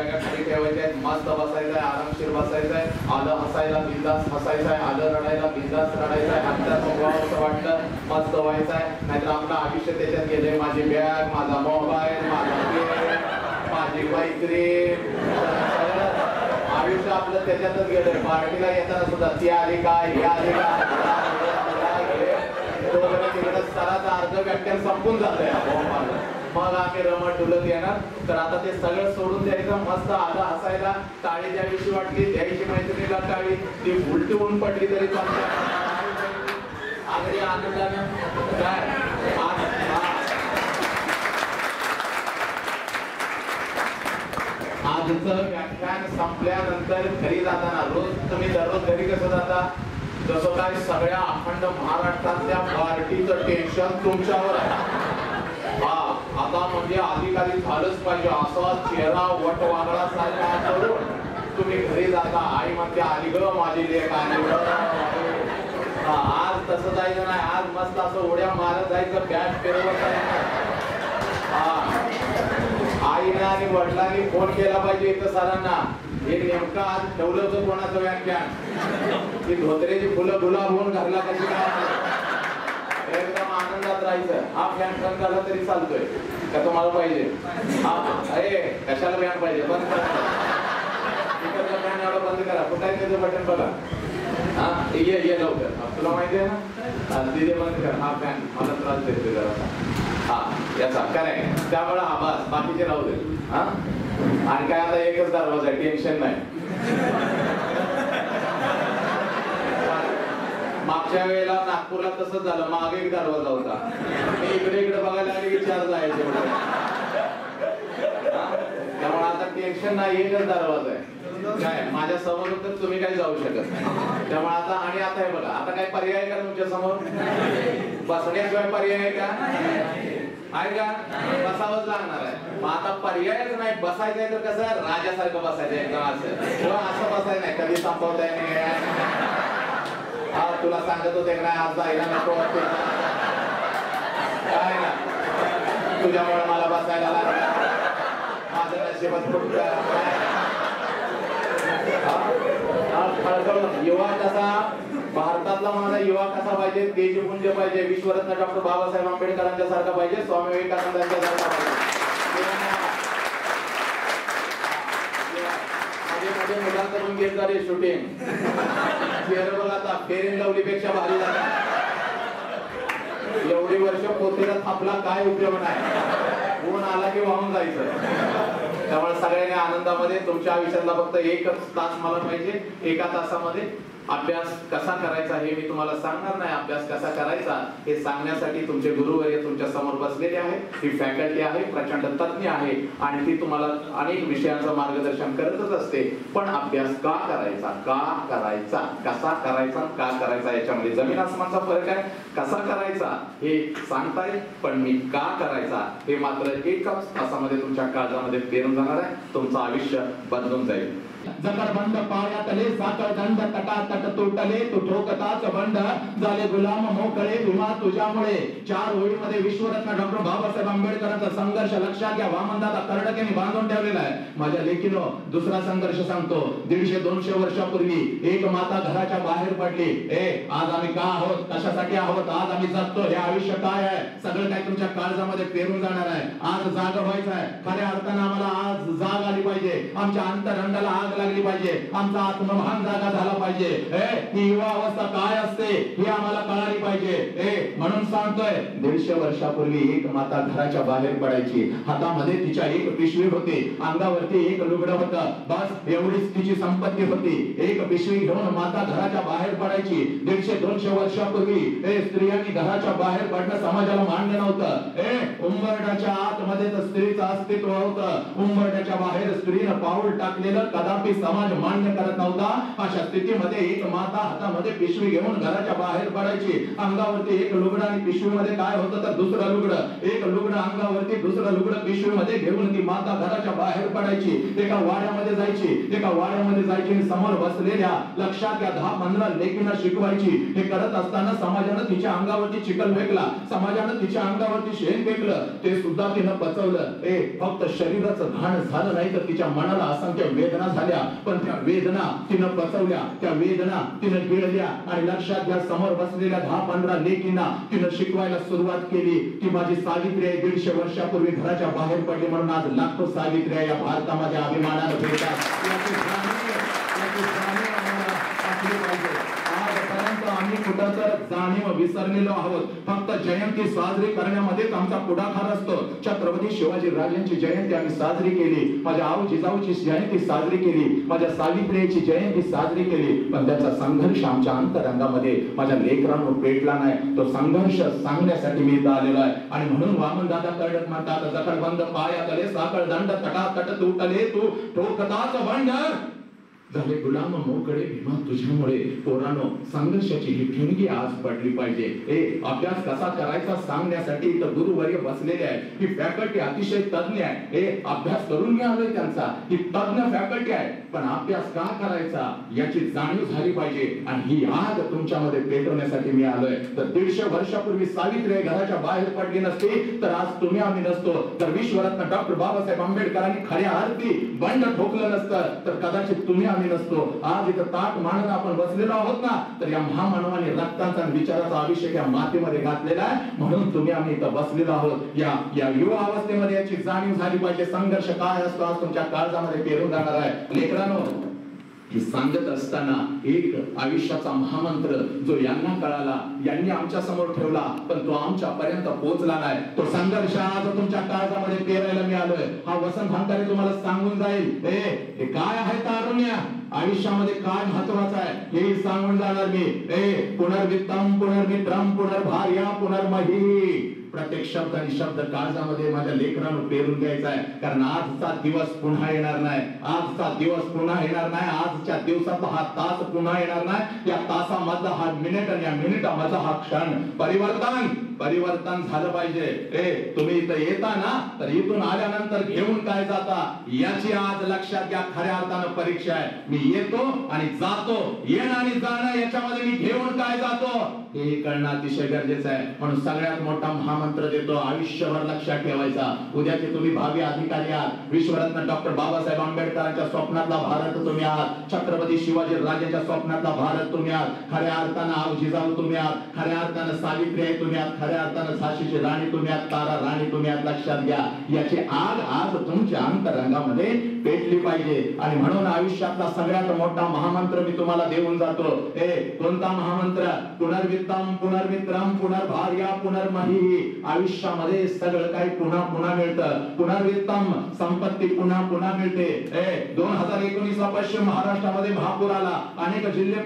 बॅगा खाली ठेवायच्या आहेत, मस्त बसायचं आहे, आरामशीर बसायचं आहे, आलं हसायला बिंदास हसायचं आहे, आलं रडायला बिंदास रडायचं आहे, हत्याचं व्हावं वाटलं मस्त व्हायचं आहे. नाहीतर आपलं आयुष्य त्याच्यात गेलंय, माझी बॅग, माझा मोबाईल, माझा गेम, माझी मैत्रीण, आयुष्य आपलं त्याच्यातच गेलंय. पार्टीला येताना सुद्धा ती आली काय, ही आली काय, सराचा अर्ध व्याख्यान संपून जातंय. मग आम्ही रमत डुलत येणार. तर आता ते सगळं सोडून द्यायचं, मस्त आलं हसायला, टाळी द्यावीशी वाटली द्यायची, मैत्रिणीला टाळी, ती उलटी होऊन पडली तरी चालते, अगदी आनंदानं. काय आजचं व्याख्यान संपल्यानंतर घरी जाताना रोज तुम्ही दररोज घरी कसं जाता, जसं काय सगळ्या अखंड महाराष्ट्रातल्या पार्टीचं टेन्शन तुमच्यावर आहे. आता म्हणजे अधिकारी झालंच पाहिजे असा चेहरा वट वागळा सारखा करून तुम्ही घरी जाता. आई म्हणते आली ग माझी लेक आली ग. आज तसं जायचं नाही, आज मस्त असं उड्या मारत जायचं, बॅट फिरवत जायचं. आईने आणि वडिलांनी फोन केला पाहिजे इथं सरांना, हे नेमकं आज ठेवलं होतं कोणाचं व्याख्यान, की धोत्रेची फुलं गुलाब होऊन घरला कशी काय, एकदम आनंदात राहायचं. हा फॅन बंद झाला तरी चालतोय का तुम्हाला पाहिजे? अरे कशाला फॅन पाहिजे, बंद करा फॅन, एवढं बंद करा. कुठं आहे त्याचं बटन बघा. हा ये लवकर, तुला माहिती आहे ना, तिथे बंद कर. हा फॅन मला त्रास देतोय जरा, हा याचा काय, त्यामुळे आवाज बाकीचे राहू दे. हा आणि काय आता एकच दरवाजा आहे, टेन्शन नाही. मागच्या वेळेला नागपूरला तसंच झालं, मागे एक दरवाजा होता, मी इकडे बघायला लागले की चार जायचे. त्यामुळे आता टेन्शन नाही, एकच दरवाजा आहे. काय माझ्या समोर तर तुम्ही काही जाऊ शकत नाही. त्यामुळे आता आणि आता हे बघा, आता काय पर्याय का तुमच्या समोर? बसण्याशिवाय पर्याय आहे का? आहे का? बसावंच लागणार आहे. मग आता पर्यायच नाही, बसायचंय तर कसं राजासारखं बसायचं एकदम असं, असं बसायचं नाही. कधी संपवताय नाही. हा तुला सांगत होते नाही आज जायला नको काय ना, तुझ्यामुळे मला बसायला लागलं, माझं नशीबच फुटलं. युवा कसा, भारतातला माझा युवा कसा पाहिजे, देशपुंज पाहिजे, विश्वरत्न डॉक्टर बाबासाहेब आंबेडकरांच्या सारखा पाहिजे, स्वामी विवेकानंदांच्या सारखा पाहिजे. मध्ये मुलांकडून घेत झाले शूटिंग, बघा आता फेर इन लवली पेक्षा भारी झाला. एवढी वर्ष पोतेला थापला काय उपयोग नाही, ऊन आला की वाहून जायचं. त्यामुळे सगळ्यांनी आनंदामध्ये तुमच्या आयुष्यातला फक्त एकच तास मला पाहिजे. एका तासामध्ये अभ्यास कसा करायचा हे मी तुम्हाला सांगणार नाही. अभ्यास कसा करायचा हे सांगण्यासाठी तुमचे गुरुवर्य तुमच्या समोर बसलेले आहे. ही फॅकल्टी आहे, प्रचंड तज्ञ आहे आणि ती तुम्हाला अनेक विषयांचं मार्गदर्शन करतच असते. पण अभ्यास का करायचा, का करायचा, कसा करायचा, का करायचा याच्यामध्ये जमीन आसमानचा फरक आहे. कसा करायचा हे सांगताय, पण मी का करायचा हे मात्र एकच तासामध्ये तुमच्या काळजामध्ये पेरून जाणार आहे. तुमचं आयुष्य बदलून जाईल. जकरबंद पायातले साखर दंड तटातट तुटले, तू ठोकताच बंड झाले गुलाम मोकळे भीमा तुझ्यामुळे. चार ओळीमध्ये विश्वरत्न डॉक्टर बाबासाहेब आंबेडकरांचा संघर्ष लक्षात घ्या. वामनदादा कर्डकेने बांधून ठेवलेला आहे. माझ्या लेकीनो दुसरा संघर्ष सांगतो. 150-200 वर्षापूर्वी एक माता घराच्या बाहेर पडली. आज आम्ही का आहोत, कशासाठी आहोत, आज आम्ही जगतो, हे आयुष्य काय आहे, सगळं काही तुमच्या काळजामध्ये पेरून जाणार आहे. आज जाग व्हायचं आहे. खऱ्या अर्थानं आम्हाला आज जाग आली पाहिजे. आमच्या अंतरंगाला आग लागली पाहिजे. आमचा आत्मभान जागा झाला पाहिजे. ही युवा अवस्था काय असते ही आम्हाला कळाली पाहिजे. म्हणून सांगतोय 150 वर्षापूर्वी एक माता घराच्या बाहेर पडायची. हातामध्ये तिच्या एक पिशवी होती, अंगावरती एक लुगडं होतं, बस एवढीच तिची संपत्ती होती. एक पिशवी घेऊन माता घराच्या बाहेर पडायची. 150-200 वर्षापूर्वी स्त्रियांनी घराच्या बाहेर पडणं समाजाला मान्य नव्हतं. उंबरठ्याच्या आतमध्ये तर स्त्रीचं अस्तित्व होतं. उंबरठ्याच्या बाहेर स्त्रीनं पाऊल टाकलेलं कदापि समाज मान्य करत नव्हता. अशा स्थितीमध्ये एक माता हातामध्ये पिशवी घेऊन घराच्या बाहेर पडायची. अंगावरती एक लुगडं आणि पिशवीमध्ये काय होतं तर दुसरं लुगडं. एक लुगडं अंगावरती, दुसरं लुगडं पिशवीमध्ये घेऊन ती माता घराच्या बाहेर पडायची. एका वाड्यामध्ये जायची. एका वाड्यामध्ये जायची आणि समोर बसलेल्या लक्षात घ्या 10-15 लेकींना शिकवायची. हे करत असताना समाजानं तिच्या अंगावरती चिखल फेकला, समाजानं तिच्या अंगावरती शेण फेकलं, ते सुद्धा तिनं पचवलं. फक्त शरीराचं घाण झालं नाही तर तिच्या मनाला असंख्य वेदना झाल्या, पण त्या वेदना तिनं पचवल्या, त्या वेदना तिनं गिळल्या आणि लक्षात घ्या, समोर बसलेल्या 10-15 लेकींना तिनं शिकवायला सुरुवात केली की माझी सावित्री आहे 150 वर्षापूर्वी घराच्या बाहेर पडली म्हणून आज लाखो सावित्री या भारतामध्ये अभिमानानं भेटतात. याची जाणीव आम्हाला असली पाहिजे. आजपर्यंत आम्ही कुठं तर जाणीव विसरलेलो आहोत. फक्त जयंती साजरी करण्यामध्येच आमचा पुढाकार असतो. छत्रपती शिवाजी राजांची जयंती आम्ही साजरी केली, माझ्या आऊ जिजाऊची जयंती साजरी केली, माझ्या सावित्रीची जयंती साजरी केली, पण त्याचा संघर्ष आमच्या अंतरंगामध्ये माझ्या लेकरांनो पेटला नाही. तो संघर्ष सांगण्यासाठी मी इथं आलेलो आहे. आणि म्हणून वामन दादा कडक म्हणतात, जखडबंद पायातले साखळ दंड तटातट तुटले तू ठोकताच बंड झाले गुलाम मोकळे भीमा तुझ्यामुळे. पोरांनो, संघर्षाची ही ठिणगी आज पडली पाहिजे. अभ्यास कसा करायचा सांगण्यासाठी इथं गुरुवर्य बसलेले आहे. ही फॅकल्टी अतिशय तज्ञ आहे. अभ्यास करून मी आलोय त्यांचा, ही तज्ञ फॅकल्टी आहे, पण अभ्यास का करायचा याची जाणीव झाली पाहिजे. आणि ही आग तुमच्यामध्ये पेटवण्यासाठी मी आलोय. तर 150 वर्षापूर्वी सावित्री घराच्या बाहेर पडली नसती तर आज तुम्ही आम्ही नसतो. तर विश्वरत्न डॉक्टर बाबासाहेब आंबेडकरांनी खऱ्या अर्थी बंड ठोकलं नसतं तर कदाचित तुम्ही नसतो. आज इथं ताट मानून आपण बसलेलो आहोत ना, तर या महामानवाने रक्ताचा आणि विचाराचा अभिषेक या मातीमध्ये घातलेला आहे, म्हणून तुम्ही आम्ही इथं बसलेलो आहोत. या युवा अवस्थेमध्ये याची जाणीव झाली पाहिजे. संघर्ष काय असतो आज तुमच्या काळजामध्ये पेरून जाणार आहे. लेकरांनो, ही सांगत असताना एक आयुष्याचा महामंत्र जो यांना कळाला, यांनी आमच्या समोर ठेवला, पण तो आमच्या पर्यंत पोहोचला नाही. तो संघर्ष आज तुमच्या काळजामध्ये पेरायला मी आलोय. हा वसंत भांकारे तुम्हाला सांगून जाईल, हे काय आहे तारुण्य, आयुष्यामध्ये काय महत्वाचं आहे हे सांगून जाणार मी. पुनर्वित्तम पुनर्मित्रम पुनर्भार्या पुनर्मही. प्रत्येक शब्द आणि शब्द काळजामध्ये माझ्या लेकरांना पेरून द्यायचा आहे. कारण आजचा दिवस पुन्हा येणार नाही, आजचा दिवस पुन्हा येणार नाही, आजच्या दिवसाचा हा तास पुन्हा येणार नाही. या तासामधला हा मिनिट आणि या मिनिटामधला हा क्षण परिवर्तन झालं पाहिजे. तुम्ही इथं येता ना, तर इथून आल्यानंतर घेऊन काय जाता याची आज लक्षात घ्या. खऱ्या अर्थानं परीक्षा आहे. मी येतो आणि जातो, येणं आणि जाणं याच्यामध्ये मी घेऊन काय जातो हे कळणं अतिशय गरजेचं आहे. म्हणून सगळ्यात मोठा महामंत्र देतो, आयुष्यभर लक्षात ठेवायचा. उद्याचे तुम्ही भावी अधिकारी आहात. विश्वरत्न डॉक्टर बाबासाहेब आंबेडकरांच्या स्वप्नातला भारत तुम्ही आहात. छत्रपती शिवाजी राजांच्या स्वप्नातला भारत तुम्ही आहात. खऱ्या अर्थानं आऊ जिजाऊ तुम्ही आहात. खऱ्या अर्थानं सावित्री तुम्ही आहात. खऱ्या अर्थानं झाशीची राणी तुम्ही आहात. तारा राणी तुम्ही आहात. लक्षात घ्या, याची आग आज तुमच्या अंतरंगामध्ये पेटली पाहिजे. आणि म्हणून आयुष्यातला सगळ्यात मोठा महामंत्र मी तुम्हाला देऊन जातो. कोणता महामंत्र? पुनर्वित्तम पुनर्मित्रम पुनर्भार्या पुनर्मही. आयुष्यामध्ये सगळं काही पुन्हा पुन्हा मिळतं. पुनर्वित्तम, संपत्ती पुन्हा पुन्हा मिळते. 2019 पश्चिम महाराष्ट्रामध्ये महापूर आला. अनेक जिल्हे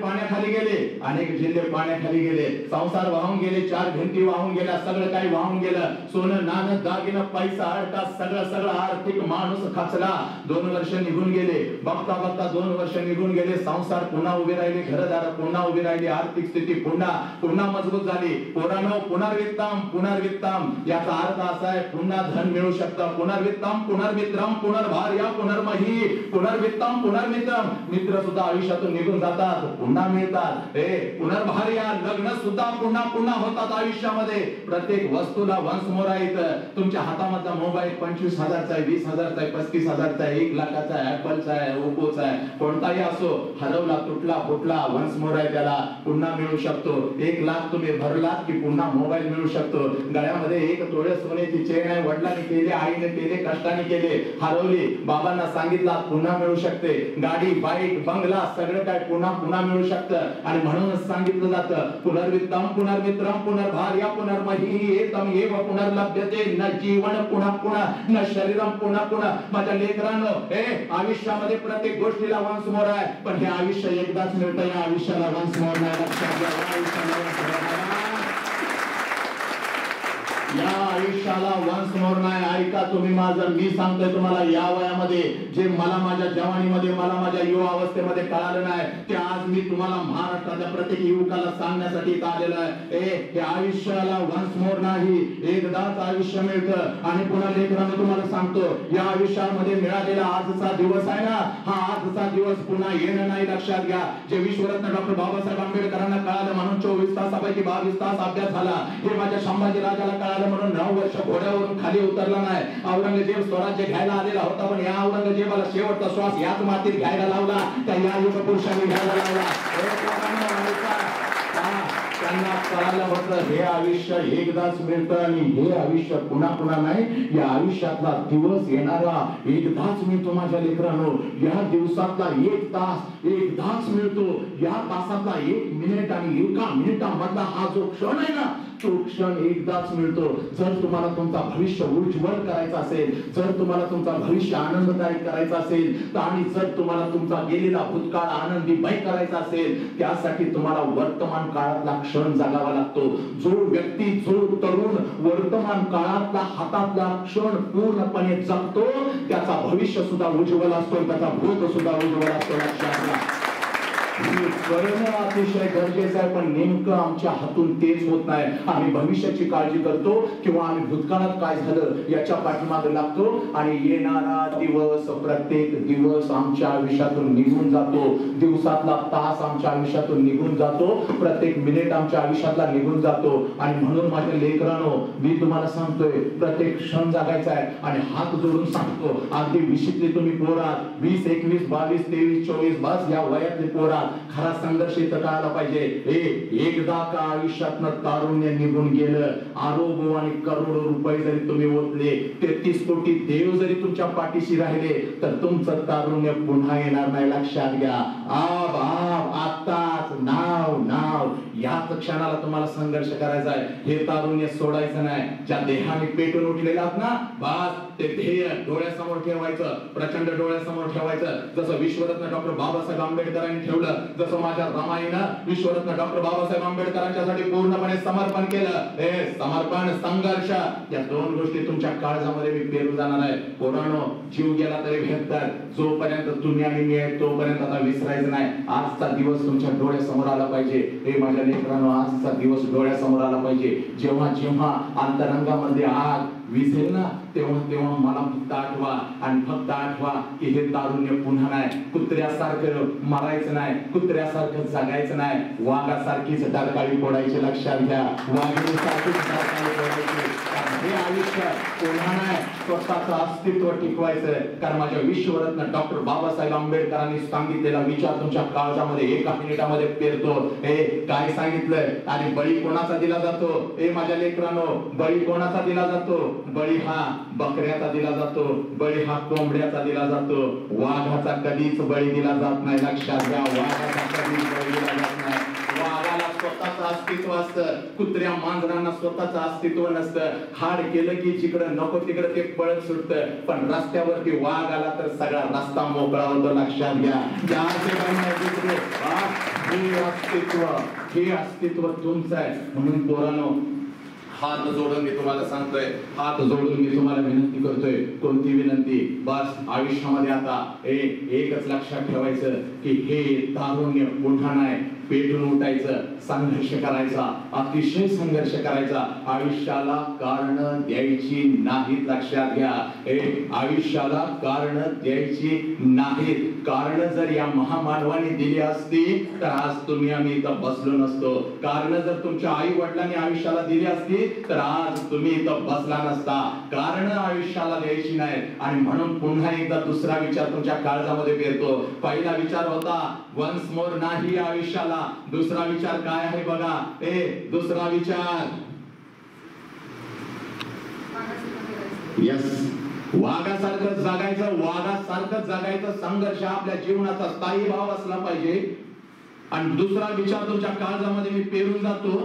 पाण्याखाली गेले, संसार वाहून गेले, 4 भिंती वाहून गेल्या, सगळं काही वाहून गेलं. सोनं नाणं दागिनं पैसा अडका सगळं आर्थिक माणूस खचला. 2 वर्ष निघून गेले. बघता 2 वर्ष निघून गेले. संसार पुन्हा उभे राहिले, घरदार पुन्हा उभी राहिली, आर्थिक स्थिती पुन्हा मजबूत झाली. पोरांनो, पुनर्वित्तम याचा अर्थ असा आहे, पुन्हा धन मिळू शकतं. पुनर्वित्तम पुनर्मित्रम पुनर्भार्या पुनर्मही. पुनर्वित्तम पुनर्मित्रम, मित्र सुद्धा आयुष्यातून निघून जातात, पुन्हा मिळतात. पुनर्भार्या, लग्न सुद्धा पुन्हा होतात आयुष्यामध्ये. प्रत्येक वस्तूला वन्स मोर आहे. तुमच्या हातामधला मोबाईल 25,000चा आहे, 20,000चा आहे, 35,000चा आहे, 1 लाखाचा आहे, ऍपलचा आहे, ओप्पोचा आहे, कोणताही असो, हरवला, तुटला, फुटला, वन्स मोर आहे, त्याला पुन्हा मिळू शकतो. 1 लाख तुम्ही भरलात की पुन्हा मोबाईल मिळू शकतो. गळ्यामध्ये 1 तोळे सोन्याची चेन आहे, वडिलांनी केले, आईने केले, कष्टाने केले, हरवली, बाबांना सांगितला, पुन्हा मिळू शकते. गाडी, बाईक, बंगला सगळं काय पुन्हा मिळू शकतं. आणि म्हणूनच सांगितलं जातं, पुनर्वित्तम पुनर्मित्रम पुनर्भार्या पुनर्मही एतम एव पुनर्लभ्यते न जीवन पुन्हा न शरीरम पुन्हा. माझ्या लेकरांनो, आयुष्यामध्ये प्रत्येक गोष्टीला वन्स मोर आहे, पण हे आयुष्य एकदाच मिळतं. या आयुष्याला वन्स मोर नाही. लक्षात घ्या, या आयुष्याला वन्स मोर नाही. ऐका तुम्ही माझं, मी सांगतोय तुम्हाला, या वयामध्ये जे मला माझ्या जवानीमध्ये, मला माझ्या युवा अवस्थेमध्ये कळालं नाही, ते आज मी तुम्हाला महाराष्ट्राच्या प्रत्येक युवकाला सांगण्यासाठी आलेलं आहे. हे आयुष्याला वन्स मोर नाही, एकदाच आयुष्य मिळतं. आणि पुन्हा लेकरांना तुम्हाला सांगतो, या आयुष्यामध्ये मिळालेला आजचा दिवस आहे ना, हा आजचा दिवस पुन्हा येणं नाही. लक्षात घ्या, जे विश्वरत्न डॉक्टर बाबासाहेब आंबेडकरांना कळालं म्हणून 24 तासापैकी 22 तास अभ्यास झाला. हे माझ्या संभाजी राजाला कळालं झालं म्हणून 9 वर्ष घोड्यावरून खाली उतरला नाही. औरंगजेब स्वराज्य घ्यायला आलेला होता, पण या औरंगजेबाला शेवटचा श्वास याच मातीत घ्यायला लावला, त्या या युग पुरुषांनी घ्यायला लावला. त्यांना कळालं होतं हे आयुष्य एकदाच मिळतं आणि हे आयुष्य पुन्हा पुन्हा नाही. या आयुष्यातला दिवस येणारा एकदाच मिळतो माझ्या लेकरांनो. या दिवसातला 1 तास एकदाच मिळतो. या तासातला 1 मिनिट आणि 1 मिनिटामधला हा जो क्षण आहे ना, तो क्षण एकदाच मिळतो. जर तुम्हाला तुमचा भविष्य उज्ज्वल करायचा असेल, जर तुम्हाला तुमचा भविष्य आनंददायक करायचा असेल, आणि जर तुम्हाला तुमचा गेलेला भूतकाळ आनंदीमय करायचा असेल, त्यासाठी तुम्हाला वर्तमान काळातला क्षण जगावा लागतो. जो व्यक्ती, जो तरुण वर्तमान काळातला हातातला क्षण पूर्णपणे जगतो, त्याचा भविष्य सुद्धा उज्ज्वल असतो, त्याचा भूत सुद्धा उज्ज्वल असतो. लक्षात घ्या, करणं अतिशय गरजेचं आहे, पण नेमकं आमच्या हातून तेच होत नाही. आम्ही भविष्याची काळजी करतो किंवा आम्ही भूतकाळात काय झालं याच्या पाठीमागे लागतो आणि येणारा दिवस, प्रत्येक दिवस आमच्या आयुष्यातून निघून जातो. दिवसातला तास आमच्या आयुष्यातून निघून जातो, प्रत्येक मिनिट आमच्या आयुष्यातला निघून जातो. आणि म्हणून माझ्या लेकरांनो, मी तुम्हाला सांगतोय, प्रत्येक क्षण जगायचा आहे. आणि हात जोडून सांगतो, अगदी 20तली तुम्ही पोरात, 20, 21, 22, 23, 24, बस या वयातले पोरात खरा संघर्ष इथं कळायला पाहिजे. एकदा का आयुष्यातनं तारुण्य निघून गेलं, आरोग्य आणि करोडो रुपये जरी तुम्ही ओतले, 33 कोटी देव जरी तुमच्या पाठीशी राहिले, तर तुमचं तारुण्य पुन्हा येणार नाही. लक्षात घ्या. आब आब आताच, नाव नाव, याच क्षणाला तुम्हाला संघर्ष करायचा आहे. हे तारुण्य सोडायचं नाही. ज्या देहाने पेटून उठलेला ना, बस ते ध्येय डोळ्यासमोर ठेवायचं, प्रचंड डोळ्यासमोर ठेवायचं. जसं विश्वरत्न डॉक्टर बाबासाहेब आंबेडकरांनी ठेवलं, जसं माझ्या रमाईनं विश्वरत्न डॉक्टर बाबासाहेब आंबेडकरांच्यासाठी पूर्णपणे समर्पण केलं. हे समर्पण, संघर्ष, या 2 गोष्टी तुमच्या काळजामध्ये मी पेरून जाणार आहे. पोरांनो, जीव गेला तरी बेहत्तर, जोपर्यंत तुम्ही आणि मी आहे तोपर्यंत आता विसरायचं नाही. आजचा दिवस तुमच्या डोळ्यासमोर आला पाहिजे. हे माझ्या लेकरांनो, आजचा दिवस डोळ्यासमोर आला पाहिजे. जेव्हा जेव्हा अंतरंगामध्ये आग विझेल ना, तेव्हा तेव्हा मला फक्त आठवा, आणि फक्त आठवा की हे तारुण्य पुन्हा नाही. कुत्र्यासारखं मरायचं नाही, कुत्र्यासारखं जगायचं नाही, वाघासारखीच डरकाळी फोडायची. लक्षात घ्या, वाघिणीसारखीच डरकाळी फोडायची. हे आयुष्य पुन्हा नाही, स्वतःचं अस्तित्व टिकवायचं. कारण माझ्या विश्वरत्न डॉक्टर बाबासाहेब आंबेडकरांनी सांगितलेला विचार तुमच्या काळजामध्ये 1 मिनिटामध्ये पेरतो. हे काय सांगितलंय? आणि बळी कोणाचा दिला जातो? हे माझ्या लेकरांनो, बळी कोणाचा दिला जातो? बळी हा बकऱ्याचा दिला जातो, बळी हा कोंबड्याचा दिला जातो. वाघाचा कधीच बळी दिला जात नाही. लक्षात घ्या, वाघाचा कधीच बळी दिला जात नाही. वाघाला स्वतःचं अस्तित्व असतं, कुत्र्या मांजरांना स्वतःचं अस्तित्व नसतं. हाड केलं की जिकडं नको तिकडं ते पळत सुटतं, पण रस्त्यावरती वाघ आला तर सगळा रस्ता मोकळा होतो. लक्षात घ्या, हे अस्तित्व तुमचं आहे. म्हणून पोरांनो, हात जोडून मी तुम्हाला सांगतोय, हात जोडून मी तुम्हाला विनंती करतोय. कोणती विनंती? बस आयुष्यामध्ये आता एकच लक्षात ठेवायचं की हे तारुण्य पुन्हा नाही. पेटून उठायचं, संघर्ष करायचा, अतिशय संघर्ष करायचा. आयुष्याला कारण द्यायची नाहीत. लक्षात घ्या, आयुष्याला कारण द्यायची नाहीत. कारण जर या महामानवाने दिली असती तर आज तुम्ही आम्ही इथं बसलो नसतो. कारण जर तुमच्या आई वडिलांनी आयुष्याला दिली असती तर आज तुम्ही इथं बसला नसता. कारण आयुष्याला द्यायची नाही. आणि म्हणून पुन्हा एकदा दुसरा विचार तुमच्या काळजामध्ये पेरतो. पहिला विचार होता वन्स मोर नाही आयुष्याला. दुसरा विचार काय आहे बघा, दुसरा विचार, यस, वाघासारखं जगायचं, वाघासारखं जगायचं. संघर्ष आपल्या जीवनाचा स्थायी भाव असला पाहिजे. आणि दुसरा विचार तुमच्या काळजामध्ये मी पेरून जातो,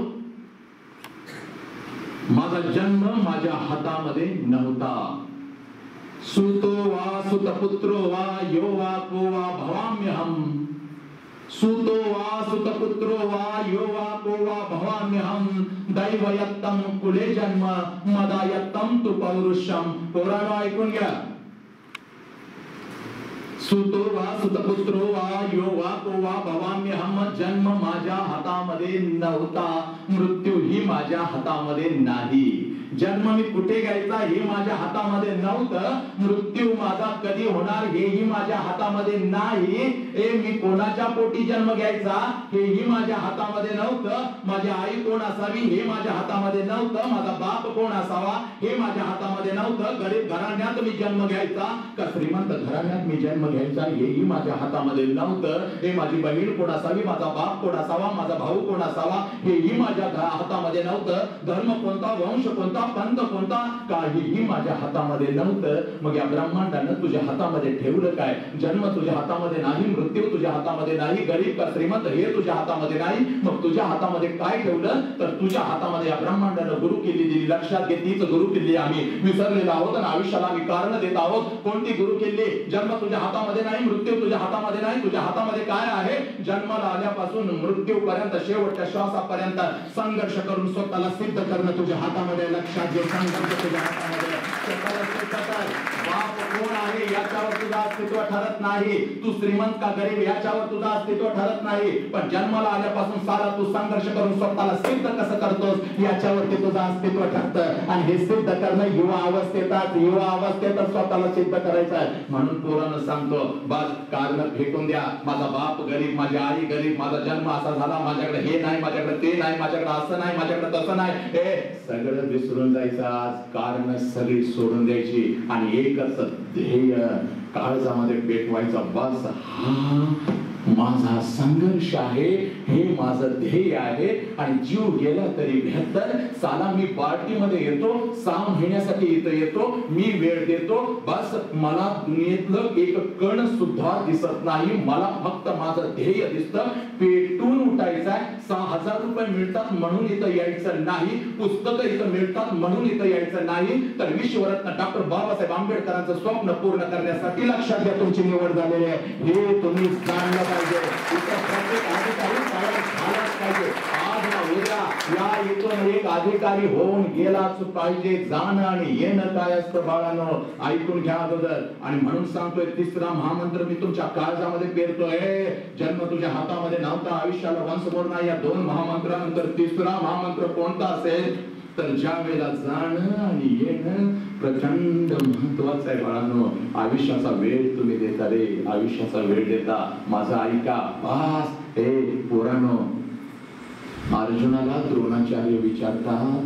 माझा जन्म माझ्या हातामध्ये नव्हता. सुतो वा सुतपुत्रो वा यो वा को वा भवाम्यहम्. सुतो वा सुतपुत्रो वा यो वा को वा भवाम्यहम्. दैवयत्तम कुले जन्म मदायत्तम तु पौरुषम. पोरांनो ऐकून घ्या, सुतो वा सुतपुत्रो वा यो वा को वा भवाम्यहम्. जन्म माझ्या हातामध्ये नव्हता, मृत्यू ही माझ्या हातामध्ये नाही. जन्म मी कुठे घ्यायचा हे माझ्या हातामध्ये नव्हतं, मृत्यू माझा कधी होणार हेही माझ्या हातामध्ये नाही, मी कोणाच्या पोटी जन्म घ्यायचा हेही माझ्या हातामध्ये नव्हतं, माझी आई कोण असावी हे माझ्या हातामध्ये नव्हतं, माझा बाप कोण असावा हे माझ्या हातामध्ये नव्हतं, गरीब घराण्यात मी जन्म घ्यायचा का श्रीमंत घराण्यात मी जन्म घ्यायचा हेही माझ्या हातामध्ये नव्हतं, हे माझी बहीण कोण असावी, माझा बाप कोण असावा, माझा भाऊ कोण असावा हेही माझ्या हातामध्ये नव्हतं, धर्म कोणता, वंश कोणता, पंथ कोणता काहीही माझ्या हातामध्ये नव्हतं. मग या ब्रह्मांडानं तुझ्या हातामध्ये ठेवलं काय? जन्म तुझ्या हातामध्ये नाही, मृत्यू तुझ्या हातामध्ये नाही, गरीब का श्रीमंत हे तुझ्या हातामध्ये नाही, मग तुझ्या हातामध्ये काय ठेवलं? तर तुझ्या हातामध्ये या ब्रह्मांडानं गुरु किल्ली दिली. लक्षात घे, तीच गुरु किल्ली आम्ही विसरलेलो आहोत आणि आयुष्याला आम्ही कारण देत आहोत. कोणती गुरु किल्ली? जन्म तुझ्या हातामध्ये नाही, मृत्यू तुझ्या हातामध्ये नाही, तुझ्या हातामध्ये काय आहे? जन्माला आल्यापासून मृत्यूपर्यंत शेवटच्या श्वासापर्यंत संघर्ष करून स्वतःला सिद्ध करणं तुझ्या हातामध्ये. लक्षात घे, संघर्ष तुझ्या हातामध्ये. स्वतःला सिद्ध कर. बाप कोण आहे याच्यावर तुझं अस्तित्व ठरत नाही, तू श्रीमंत का गरीब याच्यावर तुझं अस्तित्व ठरत नाही, पण जन्माला आल्यापासून सारा तू संघर्ष करून स्वतःला सिद्ध कसं करतोस याच्यावरती तुझं अस्तित्व ठरतं. आणि हे सिद्ध करणं युवा अवस्थेतच स्वतःला सिद्ध करायचं आहे. म्हणून पोरांना सांगतो, बस कारण भेटून द्या. माझा बाप गरीब, माझी आई गरीब, माझा जन्म असा झाला, माझ्याकडे हे नाही, माझ्याकडे ते नाही, माझ्याकडे असं नाही, माझ्याकडे तसं नाही, हे सगळं विसरून जायचं. आज कारण सगळी सोडून द्यायची आणि एकच ध्येय काळजामध्ये पेटवायचा. बस हा माझा संघर्ष आहे, हे माझं ध्येय आहे आणि जीव गेला तरी बेहत्तर. साला मी पार्टीमध्ये येतो, साम घेण्यासाठी इथं येतो, मी वेळ देतो. बस मला दुनियेतलं एक कण सुद्धा दिसत नाही, मला फक्त माझं ध्येय दिसतं. पेटून उठायचंय. 6,000 रुपये मिळतात म्हणून इथं यायचं नाही, पुस्तकं इथं मिळतात म्हणून इथं यायचं नाही, तर विश्वरत्न डॉक्टर बाबासाहेब आंबेडकरांचं स्वप्न पूर्ण करण्यासाठी लक्षात घ्या तुमची निवड झालेली आहे. हे तुम्ही जाणलं पाहिजे. इथं प्रत्येक अधिकारी झालाच पाहिजे. आज ना उद्या या इथून एक अधिकारी होऊन गेलाच पाहिजे. जाणं आणि येणं काय असतं बाळांनो, ऐकून घ्या अगोदर. आणि म्हणून सांगतोय, तिसरा महामंत्र मी तुमच्या काळजामध्ये पेरतोय. जन्म तुझ्या हातामध्ये नव्हता, आयुष्याला वंश मोर नाही. या 2 महामंत्रानंतर तिसरा महामंत्र कोणता असेल? तर ज्या वेळेला जाणं आणि येणं प्रचंड महत्वाचं आहे बाळांनो. आयुष्याचा वेळ तुम्ही देता रे, आयुष्याचा वेळ देता. माझा ऐका बस. हे पोरांनो, अर्जुनाला द्रोणाचार्य विचारतात,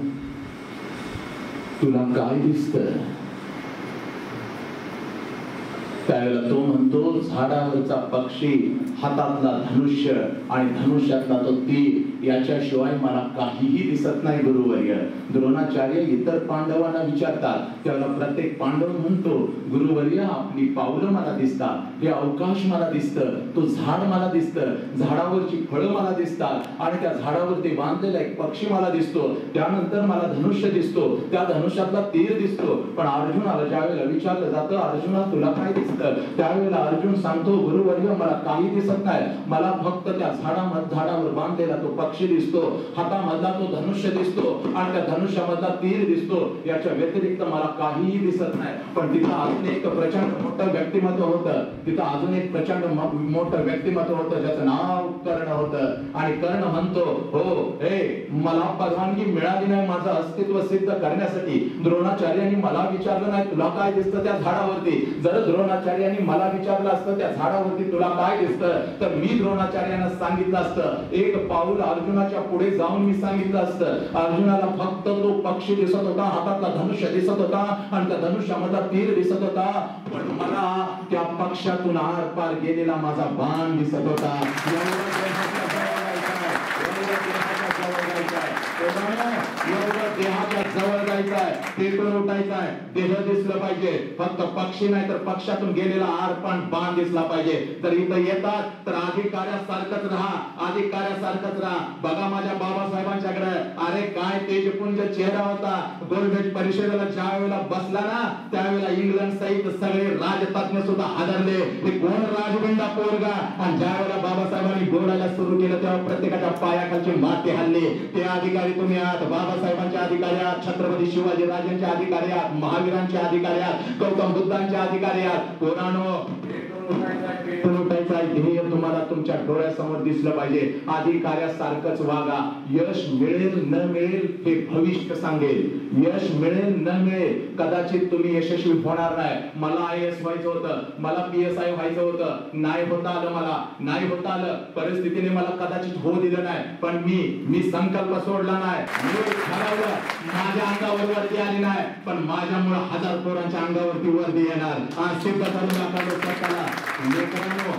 तुला काय दिसतं? त्यावेळेला तो म्हणतो, झाडावरचा पक्षी, हातातला धनुष्य आणि धनुष्यातला तो तीर, याच्याशिवाय मला काहीही दिसत नाही गुरुवर्य. द्रोणाचार्य इतर पांडवांना विचारतात, त्याला प्रत्येक पांडव म्हणतो, गुरुवर्य आपली पावलं मला दिसतात, हे अवकाश मला दिसतं, तो झाड मला दिसतं, झाडावरची फळं मला दिसतात आणि त्या झाडावरती बांधलेला एक पक्षी मला दिसतो, त्यानंतर मला धनुष्य दिसतो, त्या धनुष्यातला तीर दिसतो. पण अर्जुनाला ज्या वेळेला विचारलं जातं, अर्जुना तुला काय दिसतं? त्यावेळेला अर्जुन सांगतो, गुरुवर्य मला काही दिसत नाही, मला फक्त त्या झाडावर बांधलेला तो पक्षी दिसतो, हातामधला तो धनुष्य दिसतो आणि त्या धनुष्यामधला तीर दिसतो, याच्या व्यतिरिक्त मला काहीही दिसत नाही. पण तिथं अजून एक प्रचंड मोठं व्यक्तिमत्व होतं, तिथं अजून एक प्रचंड मोठं व्यक्तिमत्व होतं, ज्याचं नाव कर्ण होतं. आणि कर्ण म्हणतो, हो हे मला परवानगी मिळाली नाही माझं अस्तित्व सिद्ध करण्यासाठी. द्रोणाचार्यांनी मला विचारलं नाही तुला काय दिसतं त्या झाडावरती. जर द्रोणाचार्यांनी मला विचारलं असतं त्या झाडावरती तुला काय दिसतं, तर मी द्रोणाचार्यांना सांगितलं असतं, एक पाऊल अर्जुनाच्या पुढे जाऊन मी सांगितलं असतं. अर्जुनाला फक्त तो पक्षी दिसत होता, हातातला धनुष्य दिसत होता आणि त्या धनुष्यामधला तीर दिसत होता, पण मला त्या पक्षातून आर पार गेलेला माझा बाण दिसत होता. एवढं देहाच्या जवळ जायचं आहे, पेटून उठायचं आहे, देह दिसलं पाहिजे, फक्त पक्षी नाही तर पक्षातून गेलेला आरपान बाण दिसला पाहिजे. तर इथं येतात तर अधिकाऱ्यासारखंच राहा, अधिकाऱ्यासारखंच राहा. बघा माझ्या बाबासाहेबांच्याकडे, अरे काय तेजपुंज चेहरा होता. गोलमेज परिषदेला ज्या वेळेला बसला ना, त्यावेळेला इंग्लंड सहित सगळे राजतज्ञ सुद्धा हादरले, हे कोण राजबिंडा पोरगा. आणि ज्या वेळेला बाबासाहेबांनी बोलायला सुरू केलं तेव्हा प्रत्येकाच्या पायाखालची माती हल्ली. ते अधिकारी तुम्ही आहात, बाबासाहेबांच्या अधिकारी आहात, छत्रपती शिवाजी राजांच्या अधिकारी आहात, महावीरांच्या अधिकारी आहात, गौतम बुद्धांच्या अधिकारी आहात. पोरांनो, पेटून उठायचं ध्येय तुम्हाला तुमच्या डोळ्यासमोर दिसलं पाहिजे. अधिकाऱ्यासारखंच वागा. यश मिळेल न मिळेल हे भविष्य सांगेल. यश मिळेल न मिळेल, कदाचित तुम्ही यशस्वी होणार नाही. मला IAS व्हायचं होतं, मला PSI व्हायचं होतं, नाही होता आलं, मला नाही होता आलं, परिस्थितीने मला कदाचित होऊ दिलं नाही. पण मी संकल्प सोडला नाही. मी ठरवलं, माझ्या अंगावर वर्दी आली नाही, पण माझ्यामुळे 1000 पोरांच्या अंगावरती वर्दी येणार. सिद्ध करून दाखवलं स्वतःला. लेकरांनो,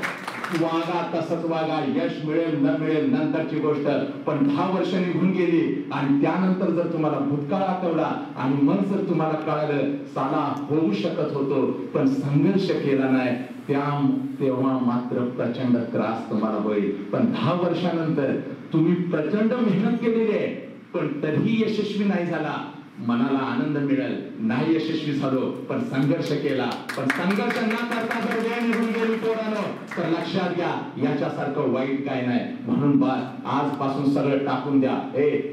वागा तसंच वागा. यश मिळेल न मिळेल नंतरची गोष्ट, पण 10 वर्ष निघून गेली आणि त्यानंतर जर तुम्हाला भूतकाळ आठवला आणि मग जर तुम्हाला कळालं साला होऊ शकत होतो पण संघर्ष केला नाही, तेव्हा मात्र प्रचंड त्रास तुम्हाला होईल. पण 10 वर्षानंतर तुम्ही प्रचंड मेहनत केलेली आहे पण तरीही यशस्वी नाही झाला, मनाला आनंद मिळेल. नाही यशस्वी झालो पण संघर्ष केला, पण संघर्ष न करता जर वेळ निघून गेली पोरांनो तर लक्षात घ्या याच्यासारखं वाईट काय नाही. म्हणून आजपासून सगळं टाकून द्या.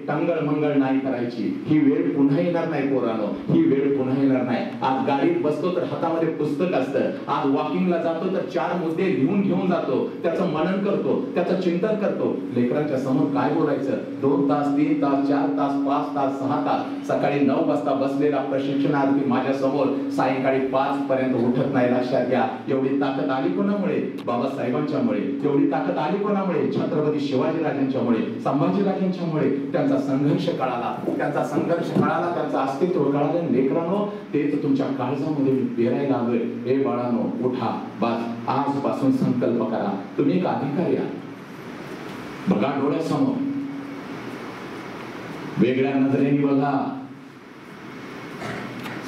टंगळ मंगळ नाही करायची. ही वेळ पुन्हा येणार नाही पोरांनो, ही वेळ पुन्हा येणार नाही. आज गाडीत बसतो तर हातामध्ये पुस्तक असतं, आज वॉकिंगला जातो तर 4 मुद्दे लिहून घेऊन जातो, त्याचं मनन करतो, त्याचं चिंतन करतो. लेकरांच्या समोर काय बोलायचं? 2 तास 3 तास 4 तास 5 तास 6 तास सकाळी 9 वाजता बसलेला प्रशिक्षणार्थी माझ्या समोर सायंकाळी 5 पर्यंत उठत नाही. लक्षात घ्या, एवढी ताकद आली कोणामुळे? बाबासाहेबांच्यामुळे. एवढी ताकद आली कोणामुळे? छत्रपती शिवाजीराजांच्यामुळे, संभाजीराजांच्यामुळे. त्यांचा संघर्ष कळाला, त्यांचं अस्तित्व कळालं. लेकरांनो, तेच तुमच्या काळजामध्ये पेरायला आलोय. हे बाळांनो, उठा, बस आजपासून संकल्प करा. तुम्ही एक अधिकारी आहात. बघा डोळ्यासमोर, वेगळ्या नजरेने बघा.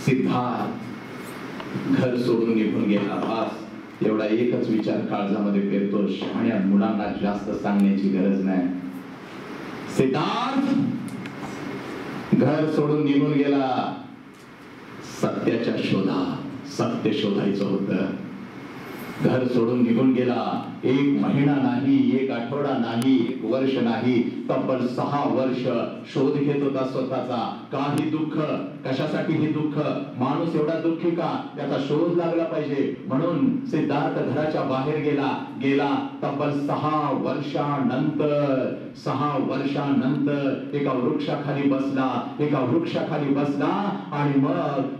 सिद्धार्थ घर सोडून निघून गेला. बस एवढा एकच विचार काळजामध्ये पेरतो. शहाण्या मुलांना जास्त सांगण्याची गरज नाही. सिद्धार्थ घर सोडून निघून गेला. सत्याच्या शोधात, सत्य शोधायचं होतं. घर सोडून निघून गेला. 1 महिना नाही, 1 आठवडा नाही, 1 वर्ष नाही, तब्बल 6 वर्ष शोध घेत होता स्वतःचा. काही दुःख, कशासाठी हे दुःख? माणूस एवढा दुःखी का? त्याचा शोध लागला पाहिजे. म्हणून सिद्धार्थ घराच्या बाहेर गेला. तब्बल 6 वर्षानंतर एका वृक्षाखाली बसला आणि मग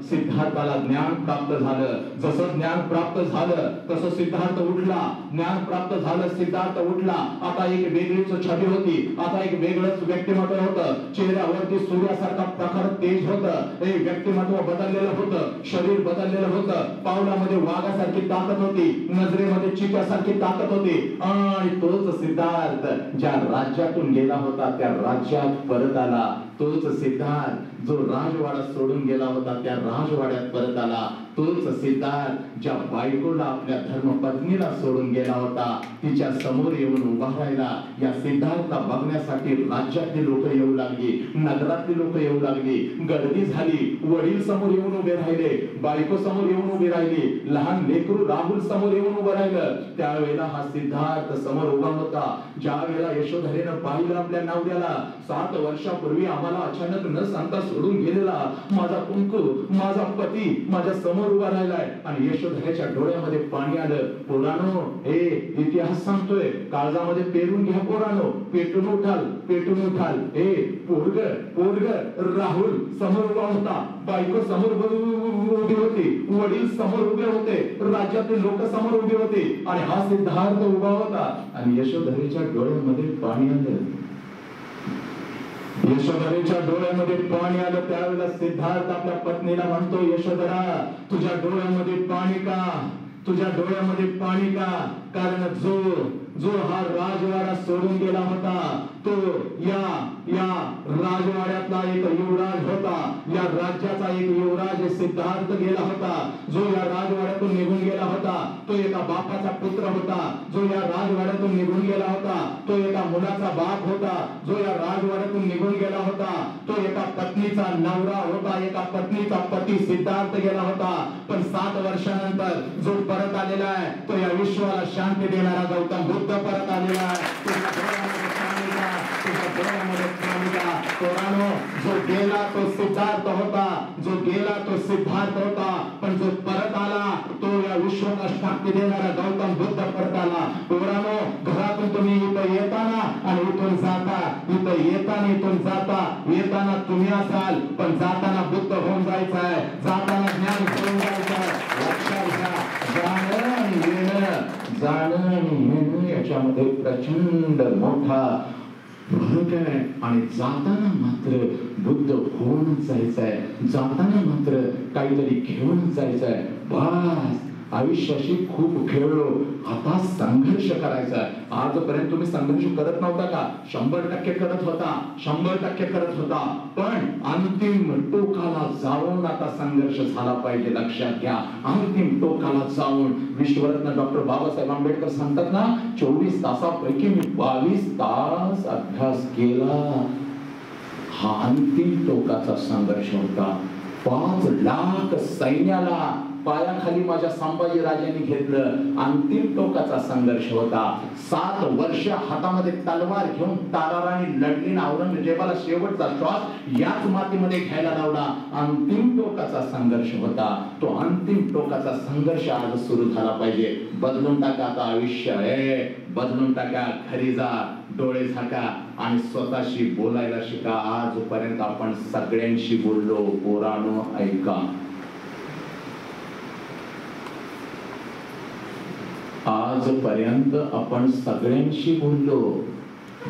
सिद्धार्थाला ज्ञान प्राप्त झालं. जसं ज्ञान प्राप्त झालं तसं सिद्धार्थ उठला. ज्ञान प्राप्त झालं, सिद्धार्थ उठला. आता एक वेगळीच छबी होती, आता एक वेगळंच व्यक्तिमत्व होतं. चेहऱ्यावरती सूर्यासारखा प्रखर तेज होतं. हे व्यक्तिमत्व बदललेलं होतं, शरीर बदललेलं होतं. पावलामध्ये वाघासारखी ताकद होती, नजरेमध्ये चित्यासारखी ताकद होती. आणि तोच सिद्धार्थ ज्या राज्यातून गेला होता त्या राज्यात परत आला. तोच सिद्धार्थ जो राजवाडा सोडून गेला होता त्या राजवाड्यात परत आला. तोच सिद्धार्थ ज्या बायकोला, आपल्या धर्मपत्नीला सोडून गेला होता, तिच्या समोर येऊन उभा राहिला. या सिद्धार्थला बघण्यासाठी राज्यातली लोक येऊ लागली, नगरातली लोक येऊ लागली, गर्दी झाली. वडील समोर येऊन उभे राहिले, बायको समोर येऊन उभी राहिली, लहान लेकरू राहुल समोर येऊन उभं राहिलं. त्यावेळेला हा सिद्धार्थ समोर उभा होता. ज्या वेळेला यशोधरेनं पाहिलं आपल्या नवऱ्याला, 7 वर्षापूर्वी आम्हाला अचानक न सांगता सोडून गेलेला माझा कुंकू, माझा पती माझ्या समोर उभा राहिलाय. आणि यशोधरेच्या डोळ्यामध्ये पाणी आलं. पोरांनो, हे इतिहास सांगतोय, काळजामध्ये पेरून घ्या पोरांनो. पेटून उठाल. हे पोरग राहुल समोर उभा होता, बायको समोर उभी होती, वडील समोर उभे होते, राज्यातील लोक समोर उभे होते आणि हा सिद्धार्थ उभा होता. आणि यशोधरेच्या डोळ्यामध्ये पाणी आलं. त्यावेळेला सिद्धार्थ आपल्या पत्नीला म्हणतो, यशोधरा, तुझ्या डोळ्यामध्ये पाणी का? कारण जो हा राजवाडा सोडून गेला होता तो या राजवाड्यातला एक युवराज होता. या राज्याचा एक युवराज सिद्धार्थ गेला होता. जो या राजवाड्यातून निघून गेला होता तो एका बापाचा पुत्र होता. जो या राजवाड्यातून निघून गेला होता तो एका मुलाचा बाप होता. जो या राजवाड्यातून निघून गेला होता तो एका पत्नीचा नवरा होता, एका पत्नीचा पती सिद्धार्थ गेला होता. पण 7 वर्षानंतर जो परत आलेला आहे तो या विश्वाला शांती देणारा गौतम बुद्ध बुद्ध परत आलेला आहे. तुझ्या डोळ्यामध्ये स्वामीचा, तुझ्या डोळ्यामध्ये स्वामीचा. पोरांनो, जो गेला तो सिद्धार्थ होता, जो गेला तो सिद्धार्थ होता, पण जो परत आला तो या विश्वाला शक्ती देणारा गौतम बुद्ध परत आला. पोरांनो, घरातून तुम्ही इथं येताना आणि इथून जाता, इथं येताना इथून जाता, येताना तुम्ही असाल पण जाताना बुद्ध होऊन जायचं आहे, जाताना ज्ञान घेऊन जायचं आहे. लक्षात घ्या, जाणं आणि येणं याच्यामध्ये प्रचंड मोठा फरक आहे. आणि जाताना मात्र बुद्ध होऊन जायचंय, जाताना मात्र काहीतरी घेऊन जायचंय. बस आयुष्याशी खूप खेळलो, आता संघर्ष करायचा आहे. आजपर्यंत तुम्ही संघर्ष करत नव्हता का? 100% करत होता, 100% करत होता, पण अंतिम टोकाला जाऊन आता संघर्ष झाला पाहिजे. लक्षात घ्या, अंतिम टोकाला जाऊन. विश्वरत्न डॉक्टर बाबासाहेब आंबेडकर सांगतात ना, 24 तासापैकी मी 22 तास अभ्यास केला. हा अंतिम टोकाचा संघर्ष होता. 5 लाख सैन्याला पायाखाली माझ्या संभाजी राजांनी घेतलं. अंतिम टोकाचा संघर्ष होता. 7 वर्ष हातामध्ये तलवार घेऊन ताराराणी लढली ना, औरंगजेबाला शेवटचा श्वास याच मातीमध्ये घ्यायला लावला. अंतिम टोकाचा संघर्ष होता. तो अंतिम टोकाचा संघर्ष आज सुरू झाला पाहिजे. बदलून टाका आता आयुष्य, बदलून टाका. घरी जा, डोळे झाका आणि स्वतःशी बोलायला शिका. आजपर्यंत आपण सगळ्यांशी बोललो. पोरांनो ऐका, आजपर्यंत आपण सगळ्यांशी बोललो,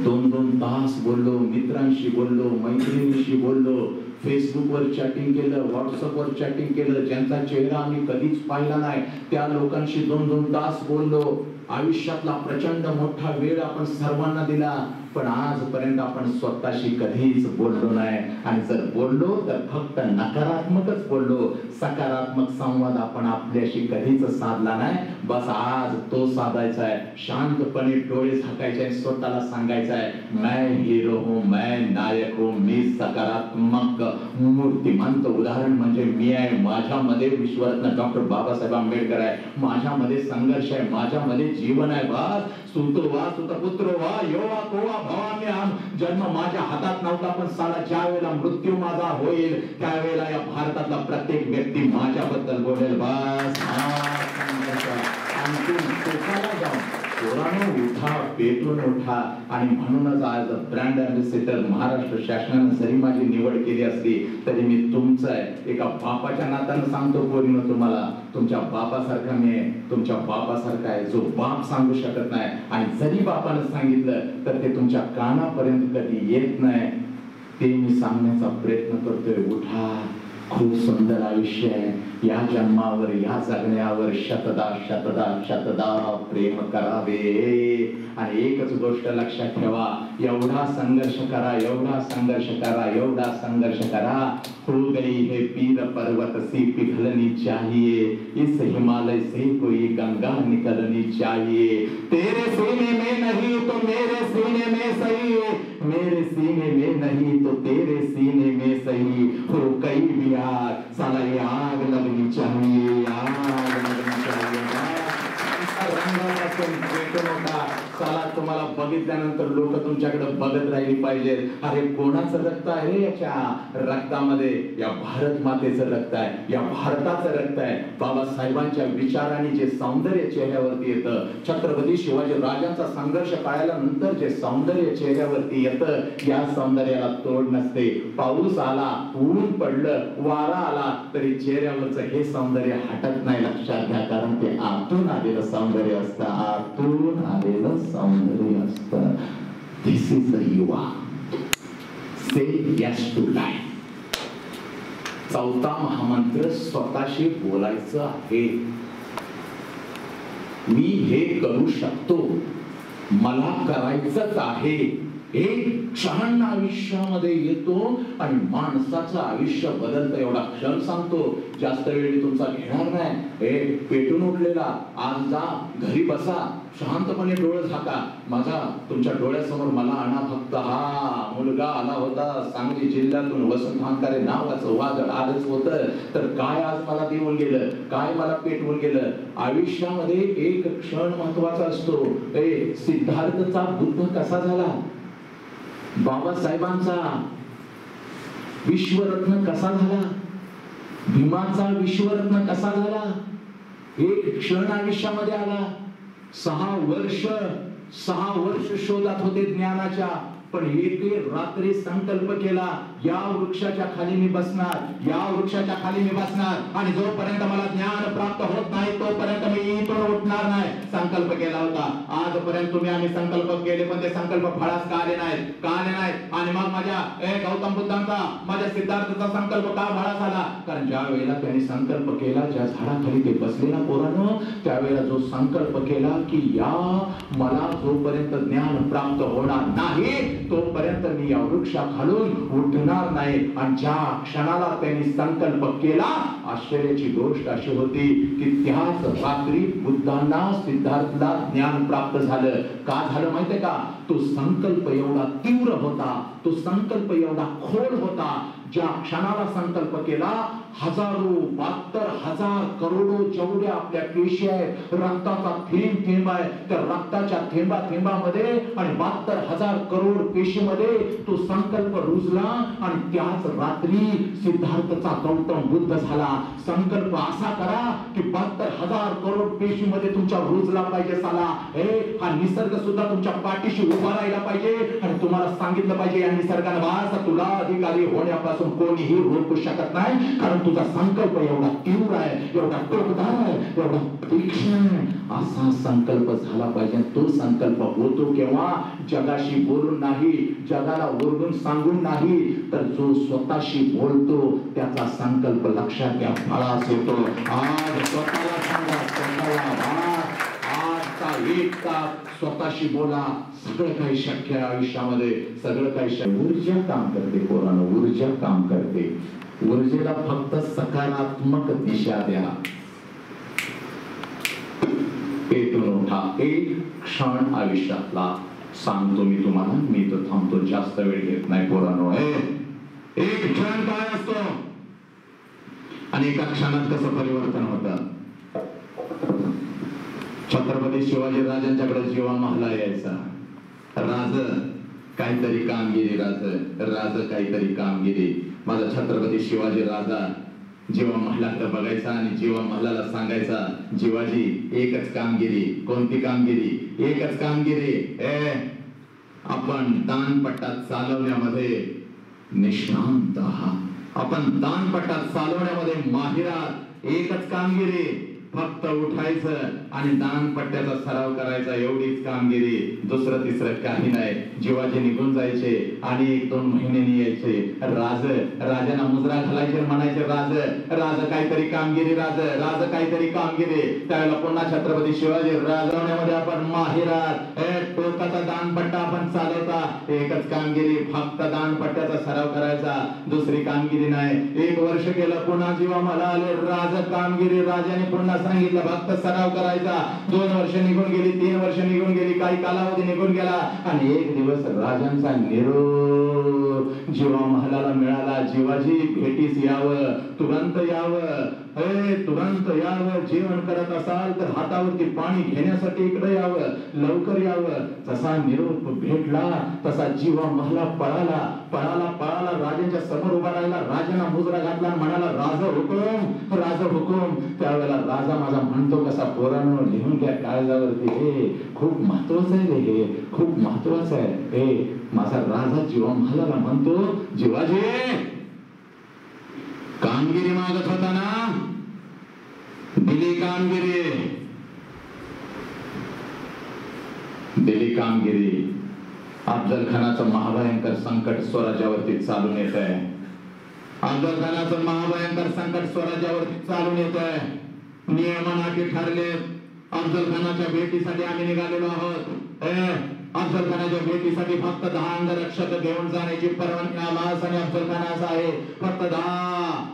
2-2 तास बोललो, मित्रांशी बोललो, मैत्रिणींशी बोललो, फेसबुकवर चॅटिंग केलं, व्हॉट्सअपवर चॅटिंग केलं. ज्यांचा चेहरा आम्ही कधीच पाहिला नाही त्या लोकांशी 2-2 तास बोललो. आयुष्यातला प्रचंड मोठा वेळ आपण सर्वांना दिला, पण आजपर्यंत आपण स्वतःशी कधीच बोललो नाही. आणि जर बोललो तर फक्त नकारात्मकच बोललो. सकारात्मक संवाद आपण आपल्याशी कधीच साधला नाही. बस आज तो साधायचा आहे. शांतपणे डोळे झाकायचे आणि स्वतःला सांगायचं आहे, मैं हिरो हूं, मैं नायक हूं, मी सकारात्मक मूर्तिमंत उदाहरण म्हणजे मी आहे. माझ्यामध्ये विश्वरत्न डॉक्टर बाबासाहेब आंबेडकर आहे, माझ्यामध्ये संघर्ष आहे, माझ्यामध्ये जीवन आहे. बस सुतो वा सुतपुत्रो वा योवा कोवा भवाम्याम. जन्म माझ्या हातात नव्हता, पण साला ज्या वेळेला मृत्यू माझा होईल त्यावेळेला या भारतातला प्रत्येक व्यक्ती माझ्याबद्दल बोलेल. बस अंतिम टोकाला जाऊन पोरांनो उठा, पेटून उठा. आणि म्हणूनच आज ब्रँड अँबॅसेडर महाराष्ट्र शासनाने जरी माझी निवड केली असली तरी मी तुमचं आहे. एका बापाच्या नात्यानं सांगतो पोरीनो, तुम्हाला तुमच्या बापासारखा मी आहे, तुमच्या बापासारखा आहे, जो बाप सांगू शकत नाही. आणि जरी बापानं सांगितलं तर ते तुमच्या कानापर्यंत कधी येत नाही. ते मी सांगण्याचा प्रयत्न करतोय. उठा, खूप सुंदर आयुष्य आहे. या जन्मावर, या जगण्यावर शतदा शतदा शतदा प्रेम करावे. आणि एकच गोष्ट लक्षात ठेवा, एवढा संघर्ष करा, एवढा संघर्ष करा, एवढा संघर्ष करा. हो गई है पीर पर्वत सी पिघलनी चाहिए, इस हिमालय से कोई गंगा निकलनी चाहिए. तेरे सीने में नहीं तो मेरे सीने में सही, मेरे सीने में नहीं तो तेरे सीने में सही. हो कई भी आग, साला ये आग लगनी चाहिए, आग लगनी चाहिए. साला तुम्हाला बघितल्यानंतर लोक तुमच्याकडे बघत राहिली पाहिजेत. अरे कोणाचं रक्त आहे? याच्या रक्तामध्ये या भारत मातेचं रक्त आहे, या भारताचं रक्त आहे. बाबासाहेबांच्या विचारांनी जे सौंदर्य चेहऱ्यावरती येतं, छत्रपती शिवाजी राजांचा संघर्ष काढल्यानंतर जे सौंदर्य चेहऱ्यावरती येतं, या सौंदर्याला तोड नसते. पाऊस आला, ऊन पडलं, वारा आला तरी चेहऱ्यावरचं हे सौंदर्य हटत नाही. लक्षात घ्या, कारण ते आतून आलेलं सौंदर्य असतं, आतून आलेलं सौंदर्य असतं. दिस इज द युवा. से यस टू लाईफ. चौथा महामंत्र स्वतःशी बोलायचं आहे. मी हे करू शकतो, मला करायचंच आहे. एक क्षण आयुष्यामध्ये येतो आणि माणसाचं आयुष्य बदलतं. एवढा क्षण सांगतो, जास्त वेळ मी तुमचा घेणार नाही. पेटून उठलेला आज जा, घरी बसा, शांतपणे डोळे झाका. माझा तुमच्या डोळ्यासमोर मला आणा फक्त हा मुलगा आला होता सांगली जिल्ह्यातून, वसंत हांकारे नावाचं वादळ आलंच होतं, तर काय आज मला देऊन गेलं, काय मला पेटवून गेलं. आयुष्यामध्ये एक क्षण महत्वाचा असतो. सिद्धार्थचा बुद्ध कसा झाला, बाबासाहेबांचा विश्वरत्न कसा झाला, भीमाचा विश्वरत्न कसा झाला, एक क्षण आयुष्यामध्ये आला. 6 वर्ष शोधात होते ज्ञानाच्या, पण एके रात्री संकल्प केला, या वृक्षाच्या खाली मी बसणार, या वृक्षाच्या खाली मी बसणार, आणि जोपर्यंत मला ज्ञान प्राप्त होत नाही तोपर्यंत मी इथून उठणार नाही. संकल्प केला होता. आजपर्यंत तुम्ही आम्ही संकल्प केले, पण ते संकल्प फळास का आले नाहीत. आणि मग माझ्या गौतम बुद्धांचा, माझ्या सिद्धार्थाचा संकल्प का फळास आला, कारण ज्या वेळेला त्यांनी संकल्प केला, ज्या झाडाखाली ते बसले ना पोरांनो, त्यावेळेला जो संकल्प केला की या मला जोपर्यंत ज्ञान प्राप्त होणार नाही तोपर्यंत मी या वृक्षाखालून उठणार नाही. आणि ज्या क्षणाला त्यांनी संकल्प केला, आश्चर्याची गोष्ट अशी होती की त्याच रात्री बुद्धांना, सिद्धार्थला ज्ञान प्राप्त झालं. का झालं माहितीये का, तो संकल्प एवढा तीव्र होता, तो संकल्प एवढा खोल होता. ज्या क्षणाला संकल्प केला, 72,000 करोडो जेवढ्या आपल्या पेशी आहेत, रक्ताचा थेंब आहे, त्या रक्ताच्या थेंबामध्ये आणि 72,000 करोड पेशीमध्ये तो संकल्प रुजला. आणि त्याच रात्री सिद्धार्थचा गौतम बुद्ध झाला. संकल्प असा करा की 72,000 करोड पेशीमध्ये तुमच्या रुजला पाहिजे. साला हा निसर्ग सुद्धा तुमच्या पाठीशी उभा राहिला पाहिजे आणि तुम्हाला सांगितलं पाहिजे या निसर्गाने वास तुला अधिकारी होण्यापासून कोणीही रोखू शकत नाही, कारण तुझा संकल्प एवढा तीव्र आहे, एवढा टोकदार आहे, एवढा तीक्ष्ण आहे. असा संकल्प झाला पाहिजे. तो संकल्प होतो केव्हा, जगाशी बोलून नाही, जगाला ओरडून सांगून नाही, तर जो स्वतःशी बोलतो त्याचा संकल्प लक्षात घ्या, फळास येतो. आज स्वतःला सांगा, स्वतःला आजचा एक तास स्वतःशी बोला, सगळं काही शक्य आहे आयुष्यामध्ये, सगळं काही शक्य. ऊर्जा काम करते पोरांनो, ऊर्जा काम करते. ऊर्जेला फक्त सकारात्मक दिशा द्या. पेटून उठा. एक क्षण आयुष्यातला सांगतो मी तुम्हाला, मी तर थांबतो, जास्त वेळ घेत नाही पोरांनो. एक क्षण काय असतो आणि एका क्षणात कसं परिवर्तन होतं. छत्रपती शिवाजी राजांच्याकडे जेव्हा महला यायचा, राज काहीतरी कामगिरी, राज काहीतरी कामगिरी. माझा छत्रपती शिवाजी राजा जेव्हा महलाकडे बघायचा आणि जेव्हा महलाला सांगायचा, जीवाजी एकच कामगिरी. कोणती कामगिरी? एकच कामगिरी. आपण दानपट्टा चालवण्यामध्ये निष्णांत आहात, आपण दानपट्टा चालवण्यामध्ये माहिर आहात. एकच कामगिरी, फक्त उठायचं आणि दानपट्ट्याचा सराव करायचा, एवढीच कामगिरी. दुसरं तिसरं काही नाही. जीवाजी निघून जायचे आणि 1-2 महिन्यांनी यायचे. राजांना मुजरा घालायचे, म्हणायचे राज काहीतरी कामगिरी, राज काहीतरी कामगिरी. त्यावेळेला पुन्हा छत्रपती शिवाजी राजवण्यामध्ये आपण माहिर आहात. टोकाचा दानपट्टा आपण चालवता, एकच कामगिरी, फक्त दानपट्ट्याचा सराव करायचा, दुसरी कामगिरी नाही. 1 वर्ष गेलं, पुन्हा जेव्हा मला आले राज कामगिरी, राजाने पुन्हा सांगितलं फक्त सराव करायचा. 2 वर्ष निघून गेली, 3 वर्ष निघून गेली, काही कालावधी निघून गेला आणि एक दिवस राजांचा निरोप जेव्हा महलाला मिळाला, जीवाजी भेटीस यावं, तुरंत यावं, तुरंत यावं. जेवण करत असाल तर हातावरती पाणी घेण्यासाठी इकडे यावं, लवकर यावं. जसा निरोप भेटला तसा जीवा महला पळाला. राजांच्या समोर उभा राहिला, राजांना मुजरा घातला, म्हणाला राज हुकुम. त्यावेळेला राजा माझा म्हणतो कसा, पोरांनो लिहून घ्या काळजावरती, हे खूप महत्वाचं आहे, हे खूप महत्वाचं आहे. माझा राजा जीवा महलाला म्हणतो, जीवाजी कामगिरी मागत होता ना, दिली कामगिरी. अफजल खानाचं महाभयंकर संकट स्वराज्यावरती चालून येत आहे. अफजल खानाचं महाभयंकर संकट स्वराज्यावरती चालून येत आहे. नियम अटी ठरले. अफजल खानाच्या भेटीसाठी आम्ही निघालेलो आहोत. अफजल खानाच्या भेटीसाठी फक्त 10 अंगरक्षक घेऊन जाण्याची परवानगी आम्हाला आणि अफजल खानाचा आहे. फक्त 10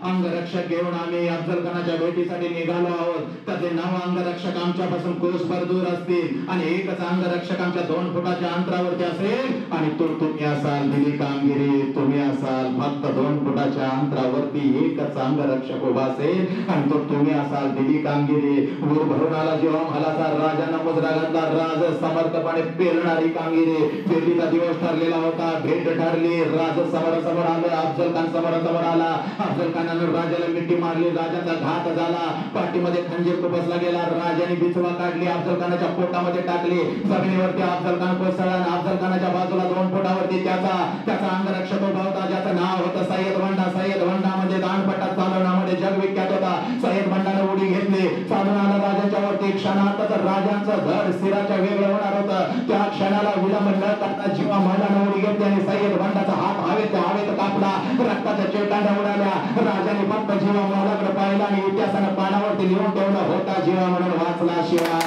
अंगरक्षक घेऊन आम्ही अफजल खानाच्या भेटीसाठी निघालो आहोत. त्यातले 9 अंगरक्षक आमच्यापासून कोसभर दूर असतील आणि एकच अंगरक्षक आमच्या 2 फुटाच्या अंतरावरती असेल आणि तो तुम्ही असाल. दिली कामगिरी तुम्ही असाल. फक्त 2 फुटाच्या अंतरावरती एकच अंगरक्षक उभा असेल आणि तो तुम्ही असाल. दिली कामगिरी. वर भरून आला जेव्हा भालाचा राजांना मुजरा घातला. राज समर्थपणे पेलणारी कामगिरी. भेटीचा दिवस ठरलेला होता. भेट ठरली. राज समोरासमोर आलं. अफजल खान समोरासमोर आला. अफजल खानाने राजाला मिठी मारली. राजाचा घात झाला. पाठीमध्ये खंजीर खुपसला गेला. राजाने बिचवा काढली. अफजल खानाच्या पोटामध्ये टाकली. जमिनीवरती अफजल खान कोसळला. अफजल खानाच्या बाजूला 2 फुटावरती त्याचा अंगरक्षक उभा होता ज्याचं नाव होतं सय्यद वंडा. सय्यद वंडा म्हणजे दानपट्टा चालवण्यामध्ये जगविख्यात होता. सय्यद वंडाने उडी घेतली. चालून आला राजाच्या वरती. क्षणातच राजांचं धड शिराच्या वेगळं होणार होतं. त्या क्षणाला विलंब न करता जीवा मौलाने उडी घेतली आणि सय्यद वंडाचा हात हवेत कापला. रक्ताच्या चेटांड्या उडाल्या. राजाने फक्त जीवा मौलाकडे पाहिला आणि इतिहासानं पानावरती लिहून ठेवलं होता जीवा म्हणून वाचला शिवा.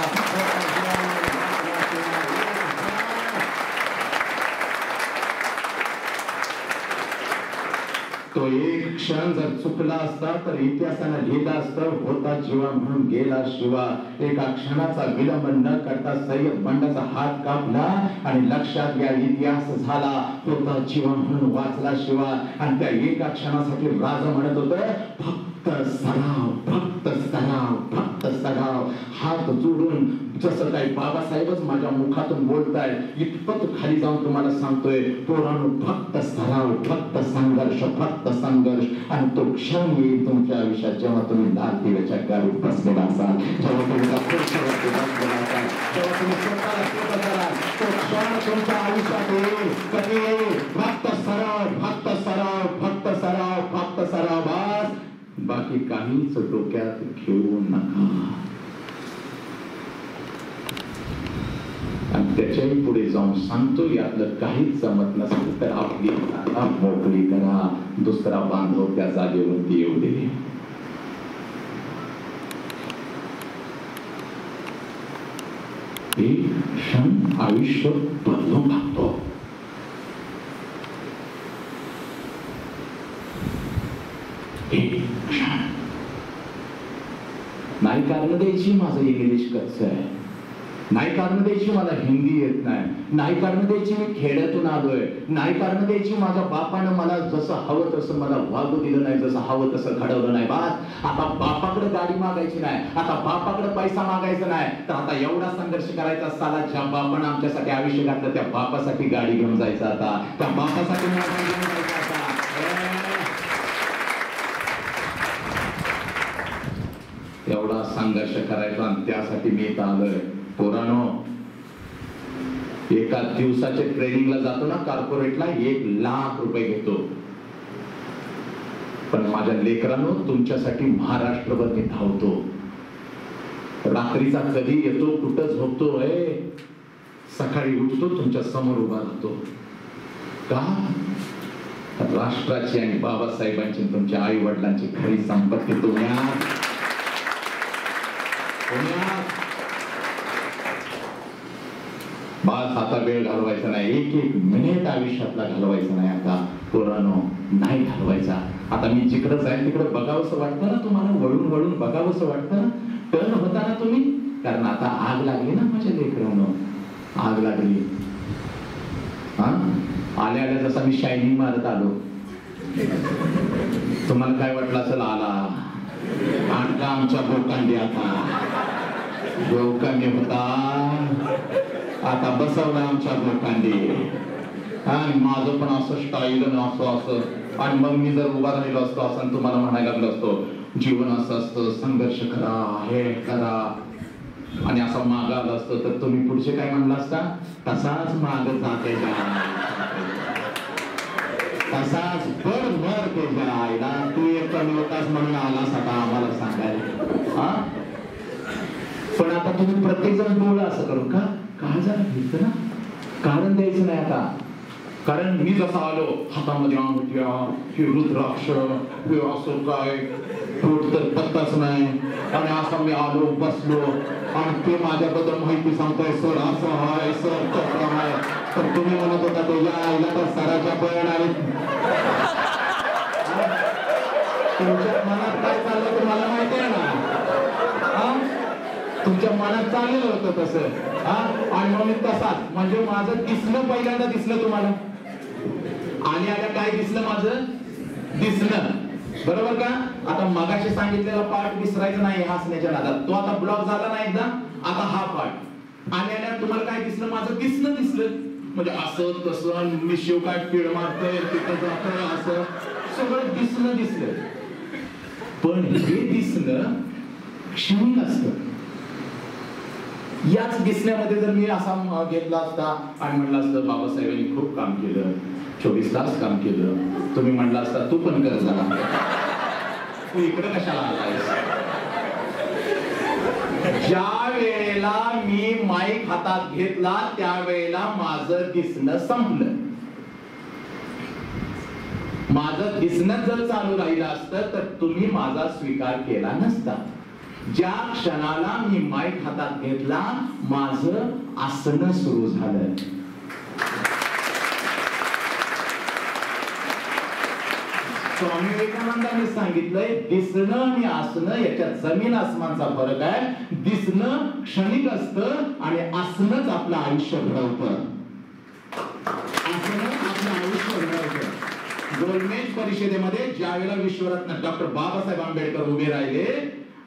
तो एक क्षण जर चुकला असता तर इतिहासानं लिहिला असतं होता जीवा म्हणून गेला शिवा. एका क्षणाचा विलंब न करता सय्यद वंडाचा हात कापला आणि लक्षात घ्या इतिहास झाला. होता जीवा म्हणून वाचला शिवा. आणि त्या एका क्षणासाठी राजा म्हणत होत फक्त सराव, फक्त सराव, फक्त सराव. हात जोडून जसं काही बाबासाहेबच माझ्या मुखातून बोलताय इतपत खाली जाऊन तुम्हाला सांगतोय पोरांनो फक्त सराव, फक्त संघर्ष, फक्त संघर्ष. आणि तो क्षण येईल तुमच्या आयुष्यात जेव्हा तुम्ही लाल दिव्याच्या गाडीत बसलेला असाल. जेव्हा तुम्ही खुर्चीवरती बसलेला असाल. जेव्हा तुम्ही स्वतःला सोबत कराल तो क्षण तुमच्या आयुष्यात येईल. कधी येईल? फक्त सराव, फक्त सराव, फक्त सराव, फक्त सराव. बस बाकी काहीच डोक्यात घेऊ नका. आणि त्याच्याही पुढे जाऊन सांगतो यातलं काहीच जमत नसेल तर आपली जागा मोकळी करा. दुसरा बांधव त्या जागेवरती येऊ दे. एक क्षण आयुष्य बदलून टाकतो. एक क्षण. नाही कारण द्यायची माझं इंग्लिश कच्चं आहे. नाही कारण द्यायची मला हिंदी येत नाही. नाही कारण द्यायची मी खेड्यातून आलोय. नाही कारण द्यायची माझ्या बापानं मला जसं हवं तसं मला वागू दिलं नाही. जसं हवं तसं घडवलं नाही. बास आता बापाकडे गाडी मागायची नाही. आता बापाकडे पैसा मागायचा नाही. तर आता एवढा संघर्ष करायचा साला ज्या बापानं आमच्यासाठी आयुष्य घातलं त्या बापासाठी गाडी घेऊन जायचं. आता त्या बापासाठी घेऊन जायचं. आता एवढा संघर्ष करायचा आणि त्यासाठी मी इथं आलोय. पोरांनो एका दिवसाच्या ट्रेनिंगला जातो ना कॉर्पोरेटला 1 लाख रुपये घेतो. पण माझ्या लेकरांनो तुमच्यासाठी महाराष्ट्रभर मी धावतो. रात्रीचा कधी येतो कुठं झोपतो सकाळी उठतो तुमच्या समोर उभा राहतो. का? राष्ट्राची आणि बाबासाहेबांची तुमच्या आई वडिलांची खरी संपत्ती तुम्ही बस आता वेळ घालवायचा नाही. एक मिनिट आयुष्यातला घालवायचा नाही. आता पोरांनो नाही घालवायचा. आता मी जिकडे जाईल तिकडे बघावंसं वाटतं ना तुम्हाला. वळून वळून बघावंसं वाटतं ना. टर्न होता ना तुम्ही. कारण आता आग लागली ना माझ्या लेकरांनो. आग लागली. आल्या आल्या जसा मी शायनिंग मारत आलो तुम्हाला काय वाटलं असेल आला आणका आमच्या बोकांडी. आता बोकांडी होता आता बसवला आमच्या लोकांनी. आणि माझं पण असं स्टाईल असं आणि मग मी जर उभा राहिलो असतो असं तुम्हाला म्हणायला लागलो असतो जीवन असं असतं संघर्ष करा हे करा आणि असं मागं आलं असतं तर तुम्ही पुढचे काय म्हणला असता तसाच माग जाते तसाच बड भर ते जायला तू एक कमी होतास म्हणून आलास आता आम्हाला सांगायला. पण आता तुम्ही प्रत्येक जण बोला असं करू का? का जरा घेत ना कारण द्यायचं नाही आता. कारण मी जसा आलो हातामध्ये अंगठ्या हे रुद्राक्ष हे असं काय पोट तर पत्ताच नाही. आणि असं मी आलो बसलो आणि ते माझ्याबद्दल माहिती सांगतोय, सर असं आहे, सर तसं आहे. तर तुम्ही म्हणत होता तुझ्या आईला तर सराच्या बळ आहेत. तुमच्या मनात काय चाललं तुम्हाला माहिती आहे ना? तुमच्या मनात चाललेलं होतं तसं. आणि मग मी तसाच, म्हणजे माझं दिसणं पहिल्यांदा दिसलं तुम्हाला. आणि आल्या काय दिसलं माझं? दिसणं. बरोबर का? आता मगाशी सांगितलेला पार्ट विसरायचा नाही हसण्याच्या नादात. तो आता ब्लॉक झाला ना एकदा. आता हा पार्ट. आणि आल्या तुम्हाला काय दिसलं? माझं दिसणं दिसलं. म्हणजे असं तसं मी शिव काय पीळ मारतोय, तिथं जातोय, असं सगळं दिसणं दिसलं. पण हे दिसणं क्षणिक असतं. याच दिसण्यामध्ये जर मी असा घेतला असता आणि म्हटलं असतं बाबासाहेबांनी खूप काम केलं, 24 तास काम केलं, तुम्ही म्हटलं असता तू पण कर जरा, तू इकडे कशाला आलायस? ज्या वेळेला मी माईक हातात घेतला त्यावेळेला माझं दिसणं संपलं. माझं दिसणं जर चालू राहिलं असतं तर तुम्ही माझा स्वीकार केला नसता. ज्या क्षणाला मी माईक हातात घेतला माझं असणं सुरू झालं. स्वामी विवेकानंदांनी सांगितलंय दिसणं आणि असणं याच्यात जमीन आसमानचा फरक आहे. दिसणं क्षणिक असतं आणि असणंच आपलं आयुष्य घडवतं. असणं आपलं आयुष्य घडवतं. गोलमेज परिषदेमध्ये ज्यावेळेला विश्वरत्न डॉक्टर बाबासाहेब आंबेडकर उभे राहिले,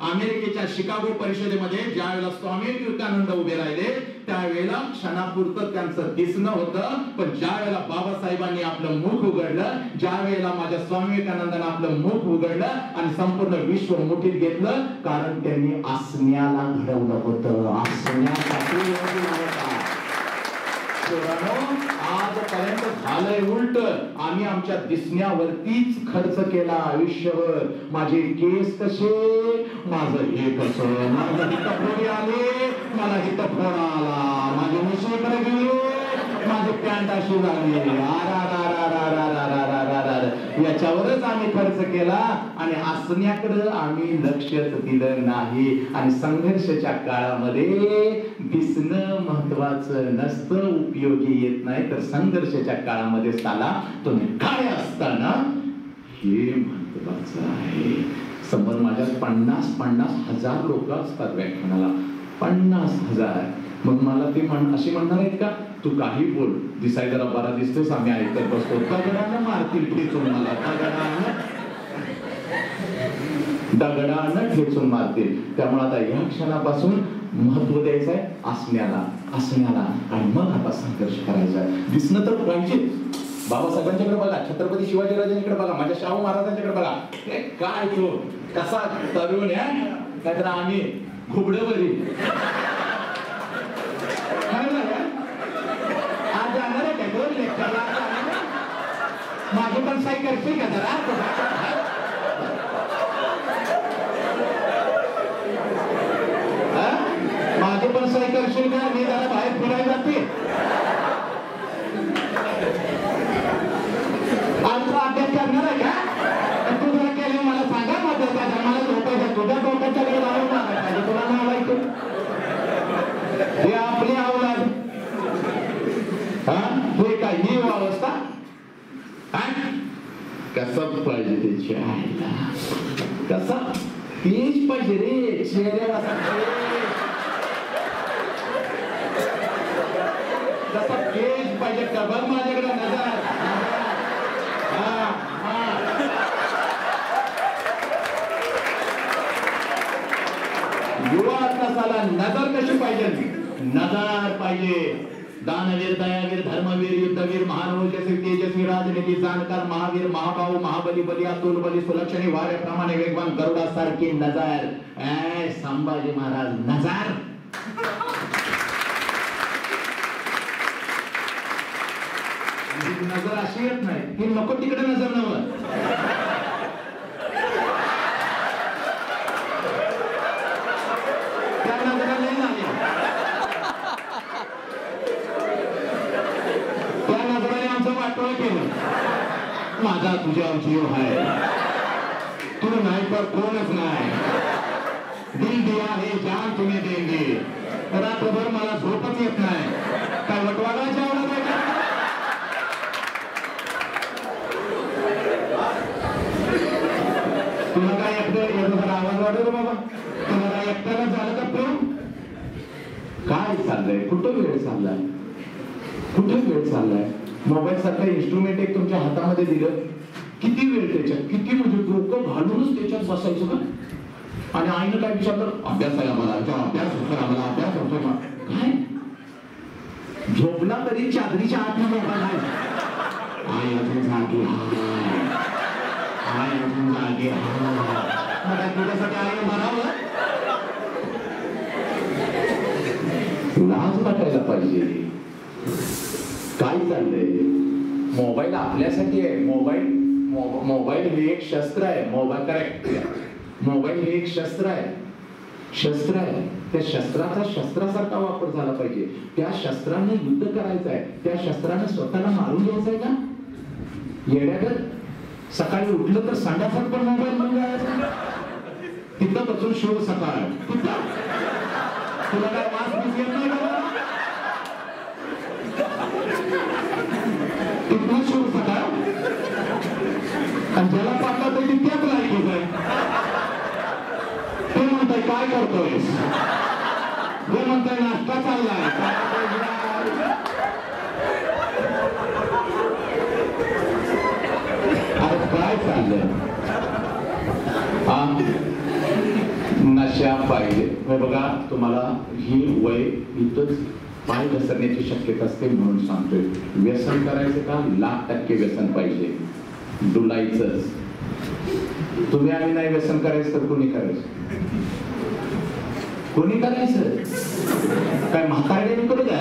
अमेरिकेच्या शिकागो परिषदेमध्ये ज्यावेळेला स्वामी विवेकानंद उभे राहिले त्यावेळेला क्षणापुरतं त्यांचं दिसणं होतं. पण ज्या वेळेला बाबासाहेबांनी आपलं मुख उघडलं, ज्या वेळेला माझ्या स्वामी विवेकानंदांनी आपलं मुख उघडलं आणि संपूर्ण विश्व मुठीत घेतलं, कारण त्यांनी असण्याला घडवलं होतं. असण्यासाठी आजपर्यंत झालंय उलट. आम्ही आमच्या दिसण्यावरतीच खर्च केला आयुष्यभर. माझे केस कसे, माझं हे कसं, माझं हिथं फोडी आले, मला हिथं फोडा आला, माझे मुशीकडे गेले, माझी पॅन्ट अशी झाली, याच्यावरच आम्ही खर्च केला आणि हसण्याकडे आम्ही लक्षच दिलं नाही. आणि संघर्षाच्या काळामध्ये दिसणं महत्वाचं नसतं, उपयोगी येत नाही, तर संघर्षाच्या काळामध्ये साला तुम्ही काय असताना हे महत्वाचं आहे. समोर माझ्या 50,000 लोक असतात व्याख्यानाला. 50,000. मग मला ते अशी म्हणणार आहेत का तू काही बोल, दिसाय जरा बरा दिसतोस, आम्ही ऐकत बसतो. दगडानं मारतील ठेचून मला, दगडानं ठेचून मारतील. त्यामुळे आता या क्षणापासून महत्व द्यायचं आहे असण्याला, असण्याला. आणि मग आता संघर्ष करायचा आहे. दिसणं तर पाहिजे. बाबासाहेबांच्याकडे बघा, छत्रपती शिवाजीराजांकडे बघा, माझ्या शाहू महाराजांच्याकडे बघा. काय तो कसा तरुण आहे, काय तर आम्ही घुबडवरी. आज जाणार आहे काय दोन लेक्चरला? माझी पण साई करशील का जरा? माझी पण साई करशील का? मी जरा बाहेर फिरायला जाते. आमचा अभ्यास करणार आहे का? तू जरा केलं मला सांगा. मला झोपायचं, तुझ्या डोक्याच्या कडे लावून मारायचं, तुला नाव ऐकून हे आपली अवलाद. हे काय ही अवस्था? कसं पाहिजे त्याची आईला, कसा तेच पाहिजे रे चेहऱ्याला. कसा तेज पाहिजे का बघ माझ्याकडे नजर. युवा कसाला नजर कशी पाहिजे? नजर पाहिजे. दानवीर, दयावीर, धर्मवीर, युद्धवीर, महान तेजस्वी, राजनीती जाणकार, महावीर, महाभाऊ, महाबली, बली, अतुल बली, सुलक्षणी, वाऱ्याप्रमाणे वेगवान, गरुडासारखी नजर. संभाजी महाराज नजर. नजर अशी येत नाही, ती नको तिकडे नजर नव्हतं. त्या नजरा नाही झाली. त्या नजराने आमचं वाटोळं केलं. माझा तुझ्यावर जीव आहे. तू नाही तर कोणच नाही. दिल दिया है जान तुम्हें देंगे. रात्रभर मला झोपच येत नाही. काय वटवागायच्या आवडत आहे का? तुला काय एकटं आवाज वाटतो बाबा? तुला काय एकट्याला झालं का प्रेम? काय चाललंय? कुठं वेळ चाललाय? कुठे वेळ चाललाय? मोबाईल सारखा इन्स्ट्रुमेंट एक तुमच्या हातामध्ये दिलं, किती वेळ त्याच्यात, किती म्हणजे डोकं घालूनच त्याच्यात बसायचं का? आणि आईनं काय विचारलं? अभ्यास आहे आम्हाला, अभ्यास होतो आम्हाला, अभ्यास होतो का? काय झोपला तरी चादरीच्या आत मोबाईल आहे. आई अजून जागी आहे, आई अजून जागी आहे. तुझ्यासाठी आईने मारावं? लाज वाटायला पाहिजे. काय चाललंय? मोबाईल आपल्यासाठी आहे. मोबाईल हे एक शस्त्र आहे. मोबाईल करेक्ट, मोबाईल हे एक शस्त्र आहे. शस्त्र आहे. त्या शस्त्राचा शस्त्रासारखा वापर झाला पाहिजे. त्या शस्त्राने युद्ध करायचं आहे. त्या शस्त्राने स्वतःला मारून घ्यायचंय का? येड्यागत सकाळी उठलं तर संडासात पण मोबाईल घेऊन जायचं. तिथं बसून शोध सकाळ. तिथं तुला काय वास बीस येत नाही का? तिथं शोध सकाळ. आणि ज्याला पाहता तरी त्याच लायकीच आहे. ते म्हणताय काय करतोयस? ते म्हणताय नाश्ता चाललाय. अरे काय चाललंय? नशा पाहिजे. बघा तुम्हाला ही वय इथंच पाय घसरण्याची शक्यता असते म्हणून सांगतोय. व्यसन करायचं का? 1,00,000% व्यसन पाहिजे. डुलायचंच. तुम्ही आम्ही नाही व्यसन करायचं तर कोणी करायचं? कोणी करायचं? काय म्हातारड्याने करू द्या.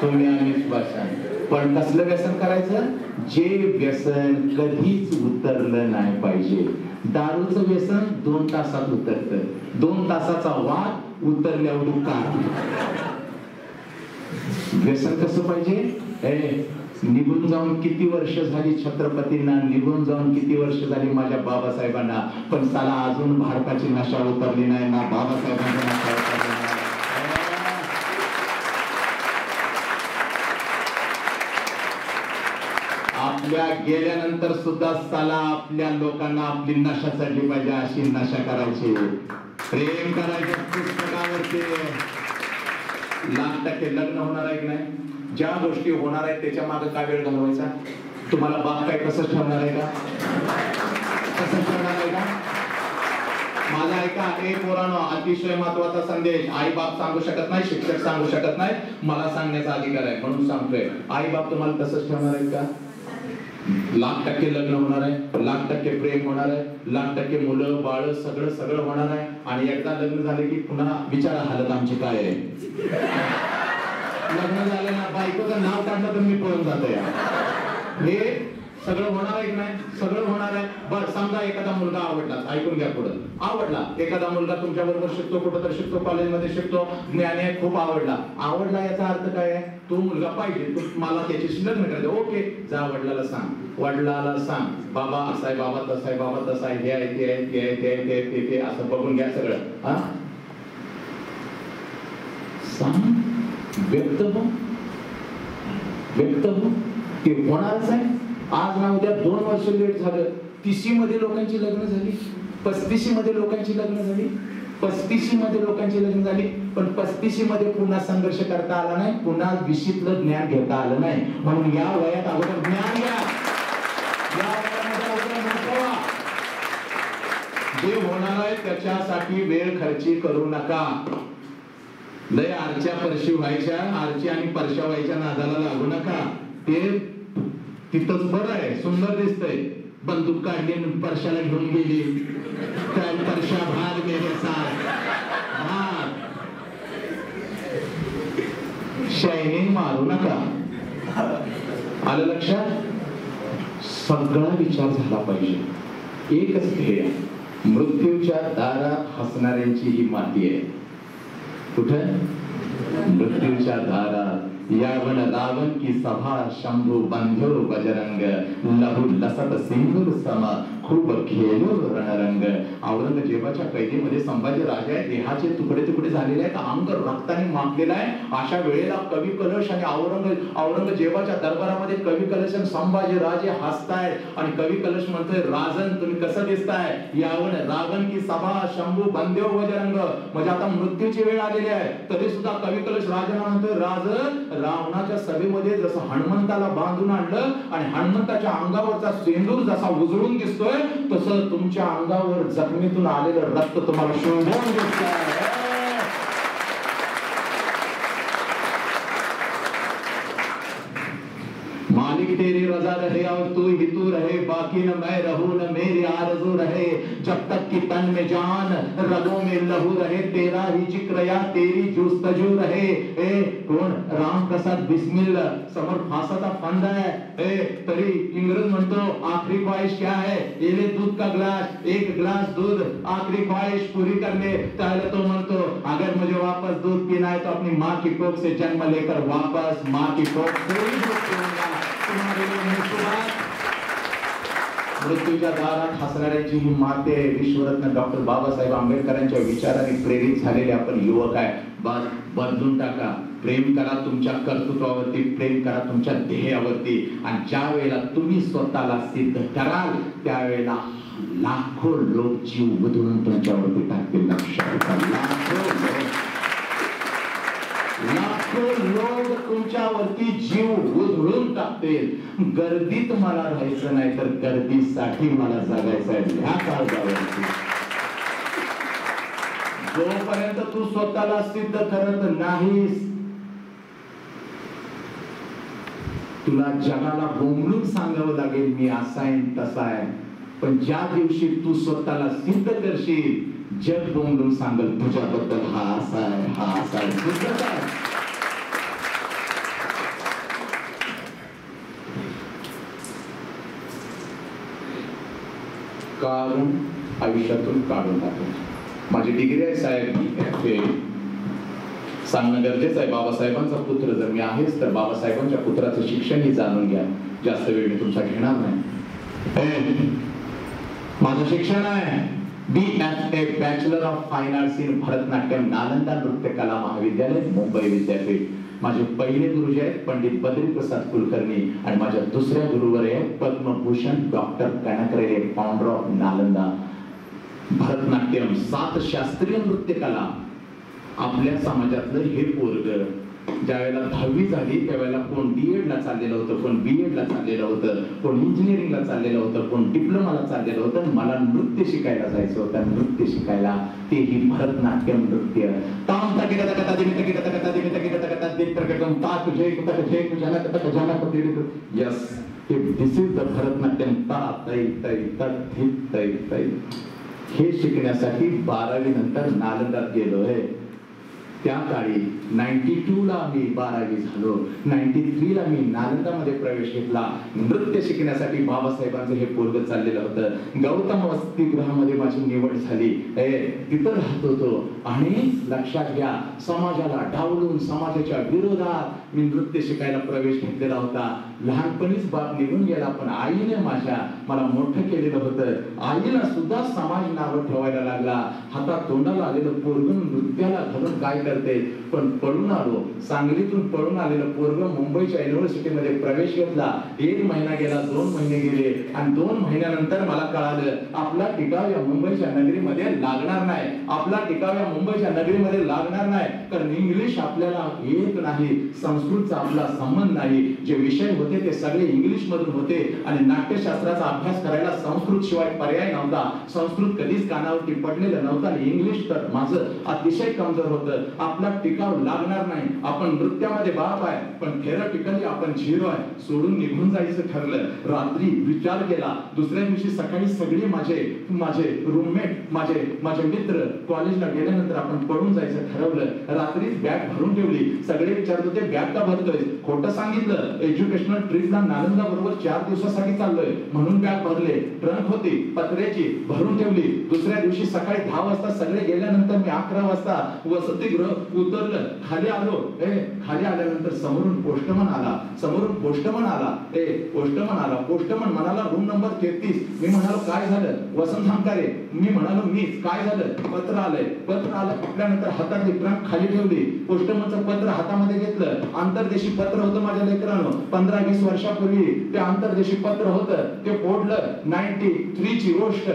तुम्ही आम्हीच बसा. पण कसलं व्यसन करायचं? जे व्यसन कधीच उतरलं नाही पाहिजे. दारूचं व्यसन 2 तासात उतरतं. 2 तासाचा वाद उतरल्यावर दुःखात. व्यसन कसं पाहिजे? निघून जाऊन किती वर्ष झाली छत्रपतींना, निघून जाऊन किती वर्ष झाली माझ्या बाबासाहेबांना, पण साला अजून भारताची नशा उतरली नाही ना बाबासाहेबांची नशा उतरली नाही. आपल्या गेल्यानंतर सुद्धा साला आपल्या लोकांना आपली नशा चढली पाहिजे अशी नशा करायची. प्रेम करायचं पुस्तकावरती. 1,00,000% लग्न होणार आहे की नाही? ज्या गोष्टी होणार आहेत त्याच्या मागे काय वेळ घालवायचा? तुम्हाला बाप काय तसंच ठेवणार आहे का? तसंच ठेवणार आहे का? माझा ऐका, एक पोरांनो, अतिशय महत्वाचा संदेश. आई बाप सांगू शकत नाही, शिक्षक सांगू शकत नाही, मला सांगण्याचा अधिकार आहे म्हणून सांगतोय. आई बाप तुम्हाला तसंच ठेवणार आहेत का? 1,00,000% लग्न होणार आहे, 1,00,000% प्रेम होणार आहे, 1,00,000% मुलं बाळ सगळं होणार आहे. आणि एकदा लग्न झाले की पुन्हा विचारा हालत आमची काय आहे. लग्न झालं ना, बायकोचं नाव काढलं तर मी पळून जातो. हे सगळं होणार आहे की नाही? सगळं होणार आहे. बरं, समजा एखादा मुलगा आवडला, ऐकून घ्या पुढं. आवडला एखादा मुलगा, तुमच्या बरोबर शिकतो, कुठं तर शिकतो, कॉलेजमध्ये शिकतो, ज्ञानी खूप आवडला याचा अर्थ काय आहे? तो मुलगा पाहिजे, मला त्याच्याशी लग्न करायचं. ओके, जा वडिलाला सांग, वडिलाला सांग, बाबा असा आहे, बाबा तसा आहे, बाबा तसा आहे, हे आहे, ते आहे, ते आहे, ते आहे, ते ते असं बघून घ्या सगळं. हा, सांग, व्यक्त हो, ते होणारच आहे. आज ना उद्या 2 वर्ष लेट झालं. 30 मध्ये लोकांची लग्न झाली, 35 मध्ये लोकांची लग्न झाली, 35 मध्ये लोकांची लग्न झाली. पण 35 मध्ये पुन्हा संघर्ष करता आला नाही, पुन्हा विषयीतलं ज्ञान घेता आलं नाही. म्हणून या वयात अगोदर ज्ञान घ्या. या वयामध्ये अगोदर महत्त्व. जे होणार आहे त्याच्यासाठी वेळ खर्ची करू नका. लय आरच्या परशी व्हायच्या, आरची आणि परशा व्हायच्या नादाला लागू नका. ते तिथंच बरं आहे, सुंदर दिसतंय. बंदूक काढली आणि परशाला घेऊन गेली, काय परशा भाग मेरे साथ भाग. शायनिंग मारू नका. आलं लक्षात? सगळा विचार झाला पाहिजे. एकच ध्येय, मृत्यूच्या दारात हसणाऱ्यांची ही माती आहे. कुठे? मृत्यूच्या दारात यावन रावण की सभा शंभू बंधो बजरंग लहू लसत सिंधूर सम खूप खेळलो रणरंग. औरंगजेबाच्या कैदेमध्ये संभाजी राजा आहे, देहाचे तुकडे तुकडे झालेले आहेत, अंग रक्ताने माखलेला आहे. अशा वेळेला कवी कलश आणि औरंगजेबाच्या दरबारामध्ये कवी कलश आणि संभाजी राजे हसतायत आणि कवी कलश म्हणतोय, राजन तुम्ही कसं दिसताय? यावन रावण की सभा शंभू बंधो बजरंग. म्हणजे आता मृत्यूची वेळ आलेली आहे, तरी सुद्धा कवी कलश राजाला म्हणतोय, राजन रावणाच्या सभेमध्ये जसं हनुमंताला बांधून आणलं आणि हनुमंताच्या अंगावरचा सेंदूर जसा उजळून दिसतोय, तसं तुमच्या अंगावर जखमीतून आलेलं रक्त तुम्हाला शोभून दिसतंय. मालिक तेरी रजा रहे और तू ही तू रहे, बाकी न मैं रहूं न मेरी आरज़ू रहे, जब तक कि तन में जान रगों में लहू रहे, तेरा ही जिक्र या तेरी जुस्तजू रहे. ए कोण? राम प्रसाद बिस्मिल समोर फासाचा फंदा आहे. तरी इंग्रज म्हणतो आखरी ख्वाहिश क्या है? ये ले दूध का ग्लास, एक ग्लास दूध, आखरी ख्वाहिश पूरी करने. त्याला तो म्हणतो अगर मुझे वापस दूध पीना है तो अपनी माँ की कोख से जन्म लेकर वापस माँ की कोख से ही दूध पीऊंगा. मृत्यूच्या दारात हसणाऱ्याची ही माते विश्वरत्न डॉक्टर बाबासाहेब आंबेडकरांच्या विचाराने प्रेरित झालेले आपण युवक आहे. बदलून टाका. प्रेम करा तुमच्या कर्तृत्वावरती, प्रेम करा तुमच्या ध्येयावरती, आणि ज्या वेळेला तुम्ही स्वतःला सिद्ध कराल त्यावेळेला लाखो लोक जीव उधळून तुमच्यावरती टाकतील. लाखो लोक तुमच्यावरती जीव उधळून टाकतील. गर्दीत मला राहायचं नाही तर गर्दीसाठी मला जगायचं आहे ह्या काळावरती. जोपर्यंत तू स्वतःला सिद्ध करत नाहीस, तुला जगाला बोंबलून सांगावं लागेल मी असा आहे तसा आहे. पण ज्या दिवशी तू स्वतःला सिद्ध करशील, जग बोंबलून सांगल तुझ्याबद्दल हा असा आहे, हा असा आहे. काढून आयुष्यातून काढून टाकून. माझी डिग्री आहे साहेब, हे सांगणं गरजेचं आहे. बाबासाहेबांचा पुत्र जर मी आहेच तर बाबासाहेबांच्या पुत्राचं शिक्षणही जाणून घ्या. जास्त वेळ मी तुमचा घेणार नाही. माझं शिक्षण आहे BFA bachelor of fine arts in Bharatanatyam, Nalanda नृत्य कला महाविद्यालय, मुंबई विद्यापीठ. माझे पहिले गुरुजी आहेत पंडित बद्रीप्रसाद कुलकर्णी आणि माझ्या दुसऱ्या गुरुवर आहे Padmabhushan doctor Kanakrele, founder of Nalanda Bharatanatyam. 7 शास्त्रीय नृत्य कला. आपल्या समाजातलं हे पोरग ज्या वेळेला 10वी झाली त्यावेळेला कोण D.Ed ला चाललेलं होतं, कोण B.Ed ला चाललेलं होतं, कोण इंजिनिअरिंगला चाललेलं होतं, कोण डिप्लोमाला चाललेलं होतं. मला नृत्य शिकायला जायचं होतं. नृत्य शिकायला, तेही भरतनाट्यम नृत्य. Yes, this is the Bharatanatyam. हे शिकण्यासाठी 12वी नंतर नालंदात गेलोय. त्या काळी 92 ला मी 12वी झालो. 93 ला मी नालंदामध्ये प्रवेश घेतला. नृत्य शिकण्यासाठी बाबासाहेबांचं हे पोरग चाललेलं होतं. गौतम वसतिगृहामध्ये माझी निवड झाली. तिथं राहत होतो आणि लक्षात घ्या, समाजाला डावलून समाजाच्या विरोधात मी नृत्य शिकायला प्रवेश घेतलेला होता. लहानपणीच बाप निघून गेला, पण आईने माझ्या मला मोठं केलेलं होतं. आईला सुद्धा समाज नावं ठेवायला लागला. हातात तोंडाला आलेलं पोरग नृत्याला घालून काय करते, पण पळून आलो. सांगलीतून पळून आलेलं पोरग मुंबईच्या युनिव्हर्सिटीमध्ये प्रवेश घेतला. 1 महिना गेला, 2 महिने गेले आणि 2 महिन्यानंतर मला कळालं आपला टिकाव या मुंबईच्या नगरीमध्ये लागणार नाही. आपला टिकाव या मुंबईच्या नगरीमध्ये लागणार नाही कारण इंग्लिश आपल्याला येत नाही, संस्कृतचा आपला संबंध नाही. जे विषय होते ते सगळे इंग्लिश मधून होते आणि नाट्यशास्त्राचा अभ्यास करायला संस्कृत शिवाय पर्याय नव्हता. संस्कृत कधीच कानावरती पडलेलं नव्हतं आणि इंग्लिश तर माझं अतिशय कमजोर होतं. आपला टिकाव लागणार नाही. आपण नृत्यामध्ये बाप आहे पण थेरटिकली आपण झिरो आहे. सोडून निघून जायचं ठरलं. रात्री विचार केला. दुसऱ्या दिवशी सकाळी सगळे माझे रूममेट, माझे मित्र कॉलेजला गेल्यानंतर आपण पळून जायचं ठरवलं. रात्रीच बॅग भरून ठेवली. सगळे विचारत होते बॅग का भरतोय? खोटं सांगितलं. एज्युकेशनल ट्रिपला नालंदा बरोबर 4 दिवसासाठी चाललोय म्हणून बॅग भरले. ट्रंक होती पत्र्याची, भरून ठेवली. दुसऱ्या दिवशी सकाळी 10 वाजता सगळे गेल्यानंतर मी 11 वाजता वसतिगृह उतरलं, खाली आलो. खाली आल्यानंतर समोरून पोस्टमन आला. पोस्टमन आला. पोस्टमन म्हणाला रूम नंबर 33. मी म्हणालो काय झालं? वसंत हंकारे. मी म्हणालो मीच. काय झालं? पत्र आलंय. पत्र आलं म्हटल्यानंतर हातातली ट्रंक खाली ठेवली. पोस्टमनचं पत्र हातामध्ये घेतलं. आंतरदेशी पत्र होतं माझ्या लेकरानं. 15-20 वर्षापूर्वी ते आंतरदेशी पत्र होतं. ते फोडलं. 93 ची गोष्ट.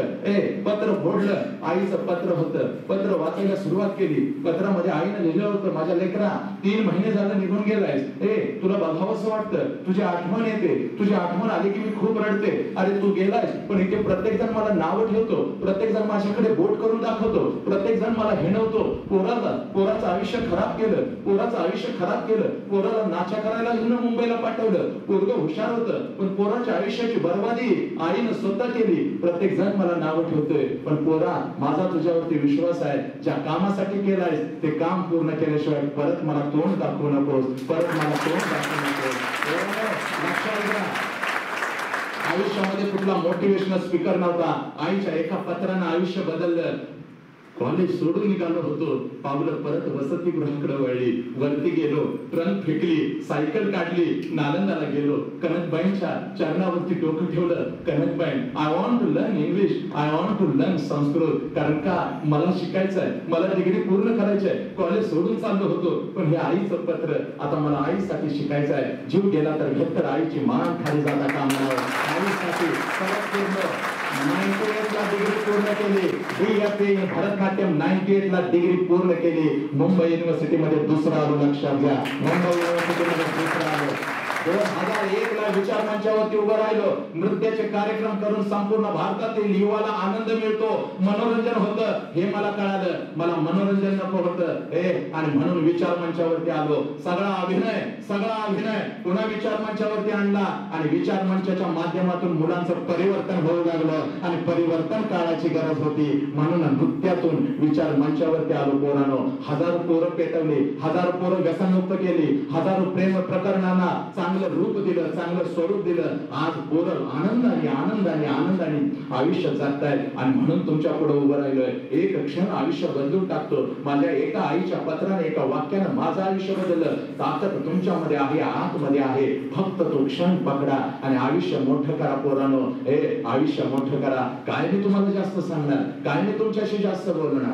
पत्र फोडलं. आईचं पत्र होतं. पत्र वाचायला सुरुवात केली. पत्रामध्ये आईनं लिहिलं होतं, माझ्या लेकरा 3 महिने झालं निघून गेलायस. तुला बघावंसं वाटतं, तुझी आठवण येते. तुझी आठवण आली की मी खूप रडते. अरे तू गेलायस, पण इथे प्रत्येक जण मला नावं ठेवतो. प्रत्येक जण माझ्याकडे बोट करून दाखवतो. प्रत्येक जण मला हेणवतो. पोराचं आयुष्य खराब केलं. पोराला नाचा करायला हिनं मुंबईला पाठवलं. पोरगं हुशार होतं, पण पोराच्या आयुष्याची बर्बादी आईनं स्वतः केली. प्रत्येक जण मला नावं ठेवतोय, पण पोरा माझा तुझ्यावरती विश्वास आहे. ज्या कामासाठी केलायस ते काम पूर्ण केल्याशिवाय परत मला तोंड दाखवू नकोस. लक्षात घ्या, आयुष्यामध्ये कुठला मोटिवेशनल स्पीकर नव्हता. आईच्या एका पत्रानं आयुष्य बदललं. कॉलेज सोडून निघालो होतो. पावलं परत वसतिगृहाकडे वळली. वरती गेलो, ट्रंक फेकली, सायकल काढली, नालंदाला गेलो. कनकबाईंच्या चरणावरती डोकं ठेवलं. Kanakbai, I want to learn English, I want to learn Sanskrit. कारण का मला शिकायचंय, मला डिग्री पूर्ण करायचंय. कॉलेज सोडून चाललो होतो, पण हे आईचं पत्र. आता मला आईसाठी शिकायचंय. जीव गेला तर घेतर आईची मान खाली जाता कामा नये. आईसाठी परत पूर्ण 98 ला डिग्री पूर्ण केली. BFA भरतनाट्यम 98 ला डिग्री पूर्ण केली. मुंबई युनिव्हर्सिटीमध्ये दुसरा आलो. लक्षात घ्या, मुंबई युनिव्हर्सिटीमध्ये दुसरा आलो. 2001 ला विचार मंचावरती उभं राहिलो. नृत्याचे कार्यक्रम करून संपूर्ण भारतातील युवाला आनंद मिळतो, मनोरंजन होतं, हे मला कळालं. मला मनोरंजन नको होतं. आणि म्हणून विचार मंचावरती आलो. सगळा अभिनय पुन्हा विचार मंचावरती आणला. आणि विचार मंचाच्या माध्यमातून मुलांचं परिवर्तन होऊ लागलं. आणि परिवर्तन काळाची गरज होती, म्हणून नृत्यातून विचार मंचावरती आलो. पोरांनो, 1000 पोरं पेटवली, 1000 पोरं व्यसनमुक्त केली, 1000 प्रेम प्रकरणांना चांगलं रूप दिलं, चांगलं स्वरूप दिलं. आज पोरं आनंदाने आयुष्य जगतायत. आणि म्हणून तुमच्या पुढे उभं राहिलोय. एक क्षण आयुष्य बदलून टाकतो. माझ्या एका आईच्या पत्राने, एका वाक्यानं माझं आयुष्य बदललं. ताकद तुमच्यामध्ये आहे, आतमध्ये आहे. फक्त तो क्षण पकडा आणि आयुष्य मोठं करा. पोरांनो, आयुष्य मोठं करा. काय मी तुम्हाला जास्त सांगणार, काय मी तुमच्याशी जास्त बोलणार.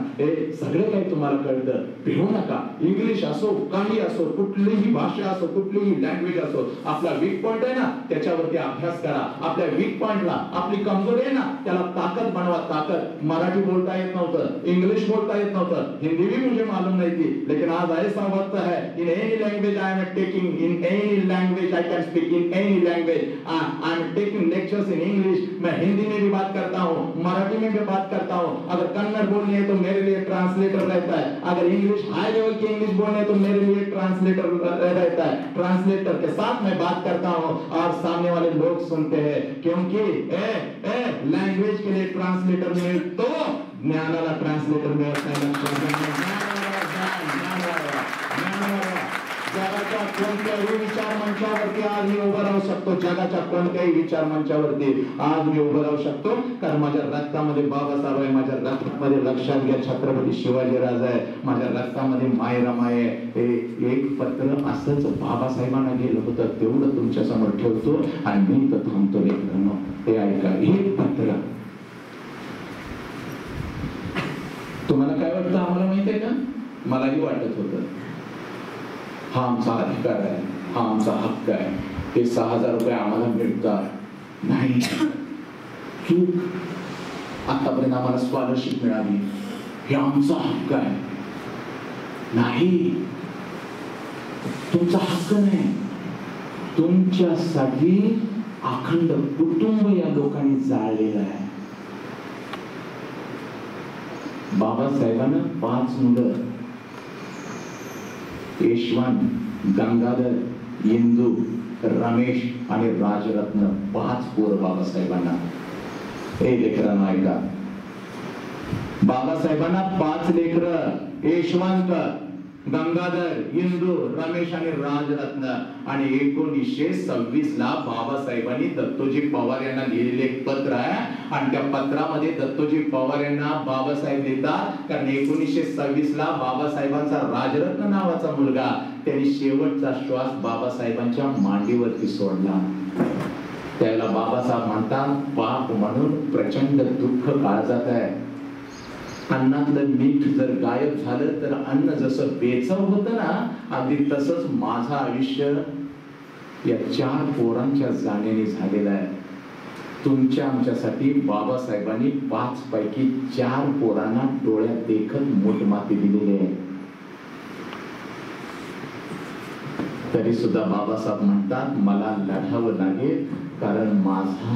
सगळं काही तुम्हाला कळतं. भिवू नका. इंग्लिश असो, काही असो, कुठलीही भाषा असो, कुठलीही लँग्वेज असो, आपला वीक पॉइंट आहे ना, त्याच्यावरती अभ्यास करा. आपल्या वीक पॉइंटला, आपली कमजोरी आहे ना, त्याला ताकद बनवा. ताकद. मराठी बोलता येत नव्हतं, इंग्लिश बोलता येत नव्हतं, हिंदी भी मुझे मालूम नहीं थी, लेकिन आज ऐसा वक्त है, in any language I am taking, in any language I can speak, in any language I am taking lectures in English. मैं हिंदी में भी बात करता हूँ, मराठी में भी बात करता हूँ. अगर कन्नड़ बोलनी है तो मेरे लिए ट्रांसलेटर रहता है. अगर इंग्लिश हाई लेवल की इंग्लिश बोलनी है तो मेरे लिए ट्रांसलेटर रहता है. ट्रांसलेटर के साथ मैं बात करता हूँ और सामने वाले लोग सुनते हैं. क्योंकि लैंग्वेज के लिए ट्रांसलेटर मिळे तो ज्ञानाला ट्रांसलेटर मिळत नाही. जगाच्या कोणत्याही विचार मंचावरती आज मी उभं राहू शकतो. जगाच्या कोणत्याही विचार मंचावरती आज मी उभं राहू शकतो, कारण माझ्या रक्तामध्ये बाबासाहेब आहे. माझ्या रक्तामध्ये, लक्षात घ्या, छत्रपती शिवाजीराज आहे. माझ्या रक्तामध्ये मायरामाई आहे. एक पत्र असंच बाबासाहेबांना गेलं होतं, तेवढं तुमच्या समोर ठेवतो आणि मी तर थांबतो. मित्रांनो, ते ऐका. एक पत्र. तुम्हाला काय वाटतं? आम्हाला माहिती आहे का? मलाही वाटत होतं हा आमचा अधिकार आहे, हा आमचा हक्क आहे, ते 6000 रुपये आम्हाला मिळतात. नाही, चूक. आतापर्यंत आम्हाला स्कॉलरशिप मिळाली, हे आमचा हक्क आहे. नाही, तुमचा हक्क नाही. तुमच्यासाठी अखंड कुटुंब या लोकांनी जाळलेलं आहे. बाबासाहेबांना 5 मुलं, यशवंत, गंगाधर, इंदू, रमेश आणि राजरत्न. 5 पोरं बाबासाहेबांना. लेकरांना ऐका, बाबासाहेबांना 5 लेकरं. यशवंत गंगाधर, इंदू, रमेश आणि राजरत्न. आणि 1926 ला बाबासाहेबांनी दत्तोजी पवार यांना लिहिलेले एक पत्र आहे आणि त्या पत्रामध्ये दत्तोजी पवार यांना बाबासाहेब लिहितात कारण 1926 ला बाबासाहेबांचा राजरत्न नावाचा मुलगा त्यांनी शेवटचा श्वास बाबासाहेबांच्या मांडीवरती सोडला. त्याला बाबासाहेब म्हणतात पाप म्हणून प्रचंड दुःख काळजात आहे. अन्नातलं मीठ जर गायब झालं तर अन्न जसं बेचव होतं ना अगदी तसंच माझं आयुष्य या 4 पोरांच्या जाण्याने झालेलं आहे. तुमच्या आमच्यासाठी बाबासाहेबांनी 5 पैकी 4 पोरांना डोळ्यात देखत मोठमाती दिलेली आहे. तरी सुद्धा बाबासाहेब म्हणतात मला लढावं लागेल कारण माझा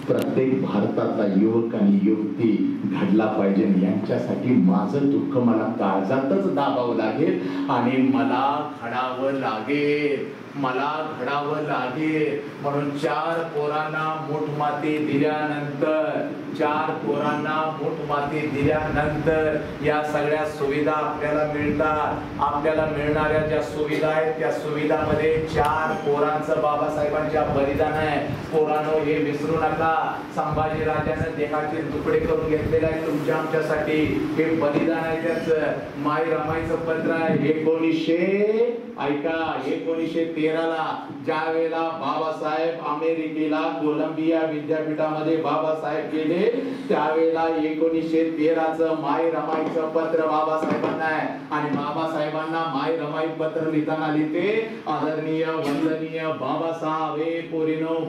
प्रत्येक भारतातला युवक आणि युवती घडला पाहिजे. यांच्यासाठी माझं दुःख मला काळजातच दाबावं लागेल आणि मला घडावं लागेल म्हणून 4 पोरांना मूठमाती दिल्यानंतर या सगळ्या सुविधा आपल्याला मिळतात. आपल्याला मिळणाऱ्या ज्या सुविधा आहेत त्या सुविधामध्ये 4 पोरांचं बाबासाहेबांच्या बलिदान आहे. पोरांनो हे विसरू नका. संभाजी राजाने देहाचे तुकडे करून घेतलेले आहे तुमच्या आमच्यासाठी. हे बलिदान आहे त्याचं. माई रमाईचं पत्र आहे. 1913 ला ज्या वेळेला बाबासाहेब अमेरिकेला कोलंबिया विद्यापीठामध्ये बाबासाहेब गेले त्यावेळेला 1913चं माई रमाईचं पत्र बाबासाहेबांना आहे आणि बाबासाहेबांना माई रमाई पत्र लिहिताना लिहिते आदरणीय वंदनीय बाबासाहेब हे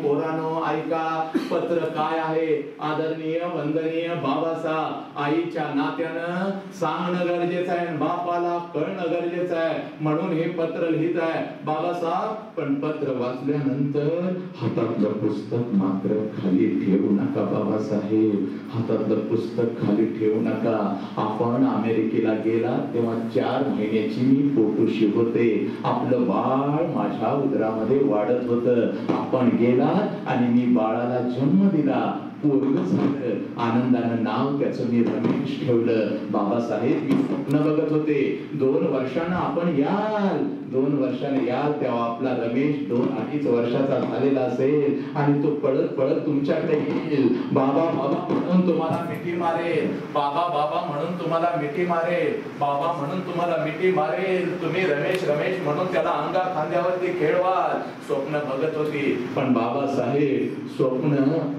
पोरानो ऐका पत्र काय आहे. आदरणीय वंदनीय बाबासाहेब आईच्या नात्यानं सांगणं गरजेचं आहे बापाला कळणं गरजेचं आहे म्हणून हे पत्र लिहित आहे बाबासाहेब. पण पत्र वाचल्यानंतर हातातलं पुस्तक मात्र खाली ठेवू नका बाबासाहेब. हातातलं पुस्तक खाली ठेवू नका. आपण अमेरिकेला गेला तेव्हा 4 महिन्याची मी पोटोशी होते. आपलं बाळ माझ्या उदरामध्ये वाढत होतं. आपण गेलात आणि मी बाळाला जन्म दिला. पोरगं झालं. आनंदानं नाव त्याचं मी रमेश ठेवलं. बाबासाहेब मी स्वप्न बघत होते 2 वर्षांना आपण याल. 2 वर्षाने याल तेव्हा आपला रमेश 2-2.5 वर्षाचा झालेला असेल आणि तो पळत पळत तुमच्याकडे येईल. बाबा बाबा म्हणून तुम्हाला मिठी मारेल. बाबा म्हणून तुम्हाला मिठी मारेल. बाबा म्हणून तुम्हाला मिठी मारेल. तुम्ही रमेश रमेश म्हणून त्याला अंगा खांद्यावरती खेळवाल. स्वप्न बघत होती पण बाबासाहेब स्वप्न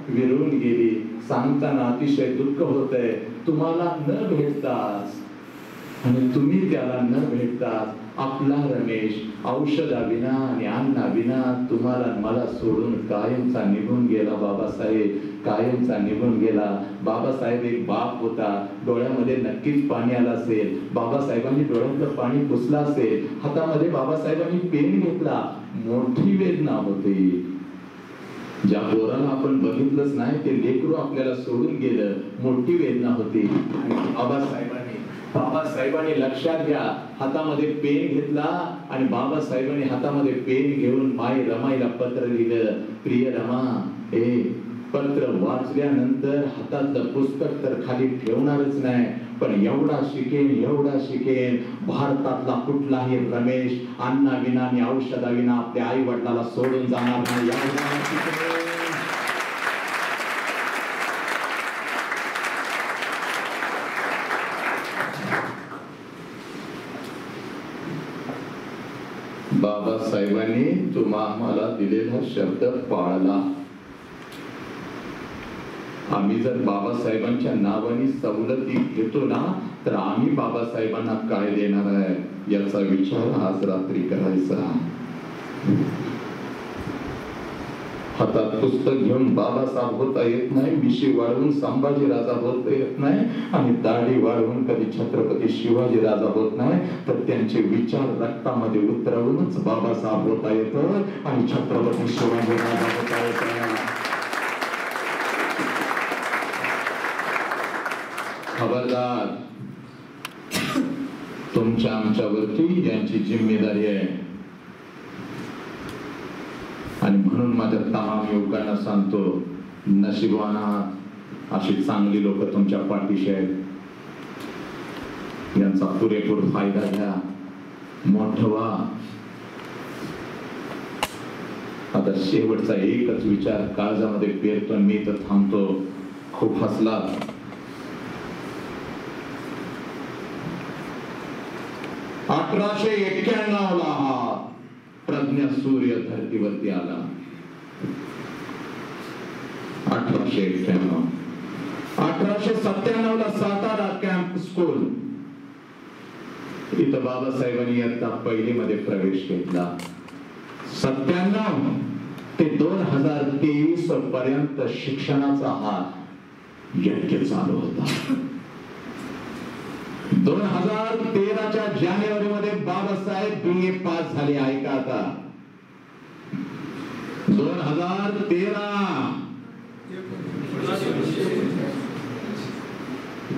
विरून गेली. सांगताना अतिशय दुःख होतंय. तुम्हाला न भेटताच आणि तुम्ही त्याला न भेटताच आपला रमेश औषधाविना आणि अन्नाविना तुम्हाला मला सोडून कायमचा निघून गेला. बाबासाहेब कायमचा निघून गेला. बाबासाहेब एक बाप होता. डोळ्यामध्ये नक्कीच पाणी आलं असेल. बाबासाहेबांनी डोळ्यातलं पाणी पुसलं असेल. हातामध्ये बाबासाहेबांनी पेन घेतला. मोठी वेदना होती. ज्या पोराला आपण बघितलंच नाही ते लेकरू आपल्याला सोडून गेलं. मोठी वेदना होती. बाबासाहेबांनी लक्षात घ्या हातामध्ये पेन घेतला आणि बाबासाहेबांनी हातामध्ये पेन घेऊन माई रमाईला पत्र लिहिलं. प्रिय रमा पत्र वाचल्यानंतर हातातलं पुस्तक तर खाली ठेवणारच नाही पण एवढा शिकेन भारतातला कुठलाही रमेश अन्नाविना आणि औषधाविना आपल्या आई वडिलाला सोडून जाणार नाही. बाबासाहेबांनी तुम्हा आम्हाला दिलेला शब्द पाळला. आम्ही जर बाबासाहेबांच्या नावाने सवलती घेतो ना तर आम्ही बाबासाहेबांना काय देणार आहे याचा विचार आज रात्री करायचा. हातात पुस्तक घेऊन बाबासाहेब होता येत नाही. मिशी वाढवून संभाजी राजा होता येत नाही आणि दाढी वाढवून कधी छत्रपती शिवाजी राजा होत नाही. तर त्यांचे विचार रक्तामध्ये उतरवूनच बाबासाहेब होता येतं आणि छत्रपती शिवाजी राजा होता येतं. खबरदार तुमच्या आमच्यावरती यांची जिम्मेदारी आहे आणि म्हणून माझ्या तमाम युवकांना सांगतो नशिबाना अशी चांगली लोक तुमच्या पाठीशी आहेत. यांचा पुरेपूर फायदा घ्या. मोठं व्हा. आता शेवटचा एकच विचार काळजामध्ये पेरतो, मी तर थांबतो. खूप हसला. 1891 ला हा प्रज्ञा सूर्य धरतीवरती आला. 1891. 1897 ला सातारा कॅम्प स्कूल इथं बाबासाहेबांनी इयत्ता पहिली मध्ये प्रवेश घेतला. 97 ते 2023 पर्यंत शिक्षणाचा हा यज्ञ चालू होता. 2013च्या जानेवारी मध्ये बाबासाहेब BA पास झाले. ऐका आता, 2013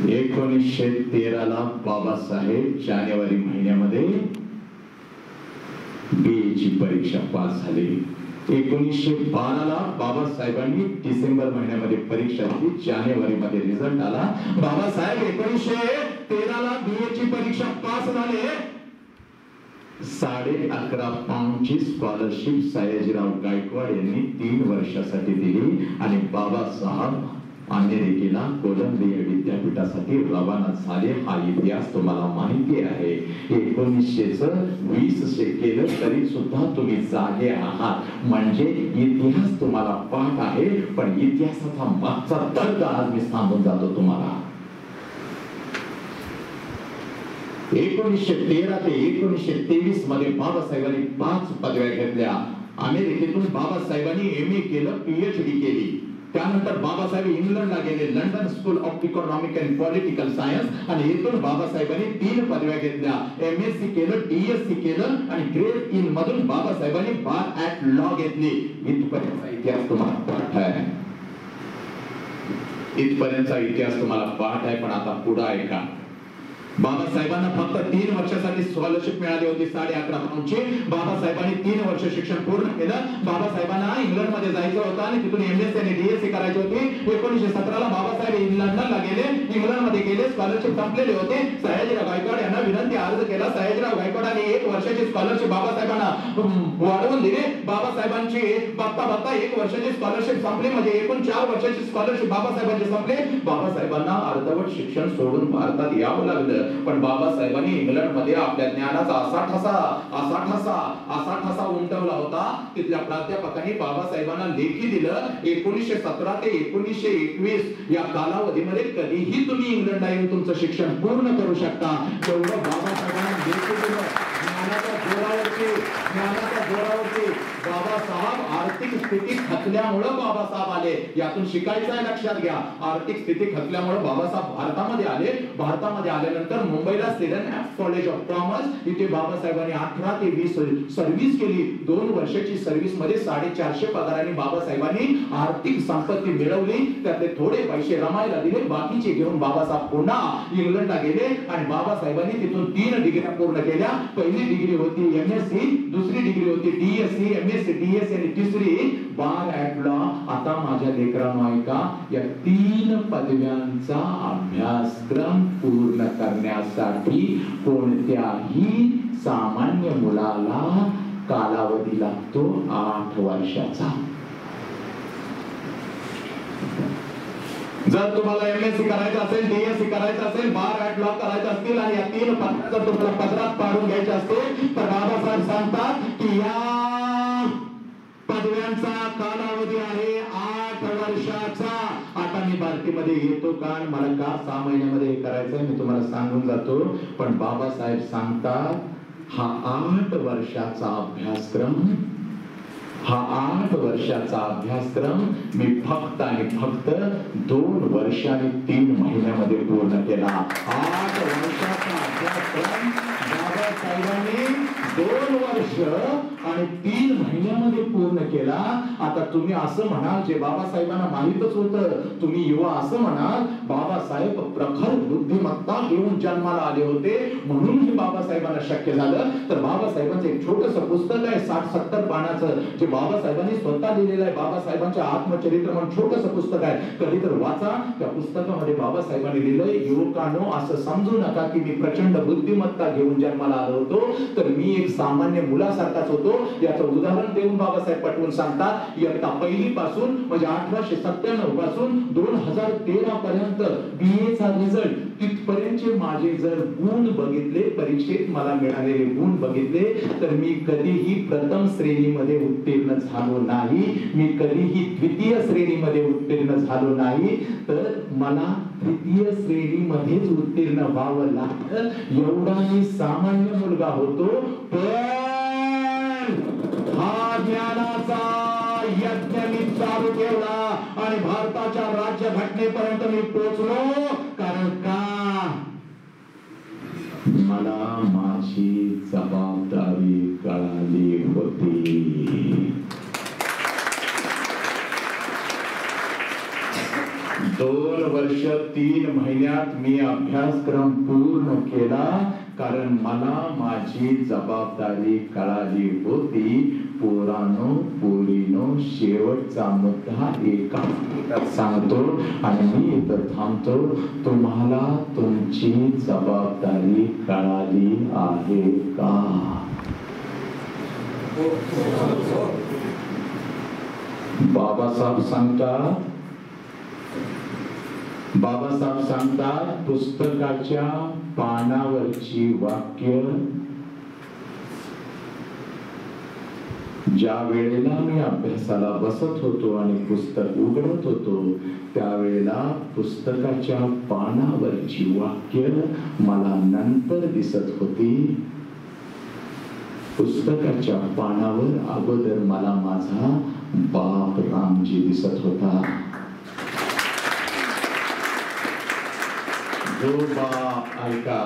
1913 ला बाबासाहेब जानेवारी महिन्यामध्ये BA ची परीक्षा पास झाली. 1912 ला बाबासाहेबांनी डिसेंबर महिन्यामध्ये परीक्षा दिली. जानेवारी मध्ये रिझल्ट आला. बाबासाहेब 1913 ला BA ची परीक्षा पास झाले. 11.5 पाऊंडची स्कॉलरशिप सयाजीराव गायकवाड यांनी 3 वर्षासाठी दिली आणि बाबासाहेब अमेरिकेला कोलंबिया विद्यापीठासाठी रवाना झाले. हा इतिहास तुम्हाला माहिती आहे. 1920 केलं तरी सुद्धा तुम्ही जागे आहात, म्हणजे इतिहास तुम्हाला पाठ आहे. पण इतिहासाचा मागचा तर्क आज मी सांगून जातो तुम्हाला. 1913 ते 1923 मध्ये बाबासाहेबांनी 5 पदव्या घेतल्या. अमेरिकेतून बाबासाहेबांनी MA केलं, PhD केली. त्यानंतर बाबासाहेब इंग्लंडला गेले, London school of economic and political science, आणि इथून बाबासाहेबांनी 3 पदव्या घेतल्या. MSc केलं, DSc केलं आणि ग्रेड इन मधून बाबासाहेबांनी बार ऍट लॉ घेतली. इथपर्यंतचा इतिहास तुम्हाला पाठ आहे. इथपर्यंतचा इतिहास तुम्हाला पाठ आहे. पण आता पुढे ऐका. बाबासाहेबांना फक्त 3 वर्षासाठी स्कॉलरशिप मिळाली होती 11.5 पाऊंडची. बाबासाहेबांनी 3 वर्ष शिक्षण पूर्ण केलं. बाबासाहेबांना इंग्लंड मध्ये जायचं होतं आणि तिथून MSc आणि DSc करायची होती. 1917 ला बाबासाहेब लंडनला गेले, इंग्लंड मध्ये गेले. स्कॉलरशिप संपलेली होती. सयाजीराव गायकवाड यांना विनंती अर्ज केला. सयाजीराव गायकवाडांनी 1 वर्षाची स्कॉलरशिप बाबासाहेबांना वाढवून दिली. बाबासाहेबांची बघता बघता 1 वर्षाची स्कॉलरशिप संपली, म्हणजे एकूण 4 वर्षाची स्कॉलरशिप बाबासाहेबांची संपली. बाबासाहेबांना अर्धवट शिक्षण सोडून भारतात यावं लागलं. पण बाबासाहेबांनी इंग्लंड मध्ये आपल्या ज्ञानाचा असा ठसा उमटवला होता. तिथल्या प्राध्यापकांनी बाबासाहेबांना लेखी दिलं, 1917 ते 1921 या कालावधीमध्ये कधीही तुम्ही इंग्लंडला येऊन तुमचं शिक्षण पूर्ण करू शकता. तेवढं बाबासाहेबांनी लेखी दिलं. ज्ञानाच्या जोरावरती बाबासाहेब आर्थिक स्थिती खचल्यामुळे बाबासाहेब आले. यातून शिकायचं आहे, लक्षात घ्या. आर्थिक स्थिती खचल्यामुळे बाबासाहेब भारतामध्ये आले. भारतामध्ये आल्यानंतर मुंबईला सेलन कॉलेज ऑफ कॉमर्स इथे बाबासाहेबांनी 18 ते 20 सर्व्हिस केली. 2 वर्षाची सर्व्हिस मध्ये 450 पगाराने बाबासाहेबांनी आर्थिक संपत्ती मिळवली. त्यातले थोडे पैसे रमायला दिले, बाकीचे घेऊन बाबासाहेब पुन्हा इंग्लंडला गेले आणि बाबासाहेबांनी तिथून 3 डिग्र्या पूर्ण केल्या. पहिली डिग्री होती MSc, दुसरी डिग्री होती DSc, MSc, DSc आणि तिसरी बार ऍट लॉ. आता माझ्या लेकरांनो ऐका, या 3 पदव्यांचा अभ्यासक्रम पूर्ण करण्यासाठी कोणत्याही सामान्य मुलाला कालावधी लागतो 8 वर्षाचा. जर तुम्हाला MSc करायचं असेल, DSc करायचं असेल, बार ऍट लॉ करायचं असतील आणि या 3 पदव्या जर तुम्हाला पदरात पाडून घ्यायच्या असतील, तर बाबासाहेब सांगतात की या पदव्यांचा कालावधी आहे 8 वर्षाचा. आता मी भारतीमध्ये येतो का, मला का 6 महिन्यामध्ये हे करायचंय मी तुम्हाला सांगून जातो. पण बाबासाहेब सांगतात हा 8 वर्षाचा अभ्यासक्रम, हा 8 वर्षाचा अभ्यासक्रम मी फक्त आणि फक्त 2 वर्ष आणि 3 महिन्यामध्ये पूर्ण केला. 8 वर्षाचा अभ्यासक्रम बाबासाहेबांनी 2 वर्ष आणि 3 महिन्यामध्ये पूर्ण केला. आता तुम्ही असं म्हणाल, जे बाबासाहेबांना माहितच होतं, तुम्ही युवा असं म्हणाल, बाबासाहेब प्रखर बुद्धिमत्ता घेऊन जन्माला आले होते म्हणून हे बाबासाहेबांना शक्य झालं. तर बाबासाहेबांचं एक छोटस पुस्तक आहे 60-70 पानाचं, जे बाबासाहेबांनी स्वतः लिहिलेलं आहे. बाबासाहेबांच्या आत्मचरित्र म्हणून छोटस पुस्तक आहे, कधी तर वाचा. त्या पुस्तकामध्ये बाबासाहेबांनी लिहिलंय, युवकांनो असं समजू नका की मी प्रचंड बुद्धिमत्ता घेऊन जन्माला आलो होतो, तर मी एक सामान्य मुलासारखाच होतो. याचं उदाहरण देऊन बाबासाहेब पटवून सांगतात, इयत्ता पहिली पासून म्हणजे 1897 पासून 2013 पर्यंत BA चा रिझल्ट तिथपर्यंतचे माझे जर गुण बघितले, परीक्षेत मला मिळालेले गुण बघितले, तर मी कधीही प्रथम श्रेणीमध्ये उत्तीर्ण झालो नाही, मी कधीही द्वितीय श्रेणीमध्ये उत्तीर्ण झालो नाही, तर मला तृतीय श्रेणीमध्येच उत्तीर्ण व्हावं लागतं. एवढा मी सामान्य मुलगा होतो, पण हा ज्ञानाचा यज्ञ मी चालू ठेवला आणि भारताच्या राज्यघटनेपर्यंत मी पोहोचलो. कारण का? मला माझी जबाबदारी कळाली होती. 2 वर्ष 3 महिन्यात मी अभ्यासक्रम पूर्ण केला, कारण मला माझी जबाबदारी कळाली होती. पोरांनो पोरीनो, शेवटचा मुद्दा एका मिनिटात सांगतो आणि मी इथं थांबतो. तुम्हाला तुमची जबाबदारी कळाली आहे का? बाबासाहेब सांगतात, पुस्तकाच्या पानावरची वाक्य ज्या वेळेला मी अभ्यासाला बसत होतो आणि पुस्तक उघडत होतो, त्यावेळेला पुस्तकाच्या पानावरची वाक्य मला नंतर दिसत होती. पुस्तकाच्या पानावर अगोदर मला माझा बाप रामजी दिसत होता. जो बाप, ऐका,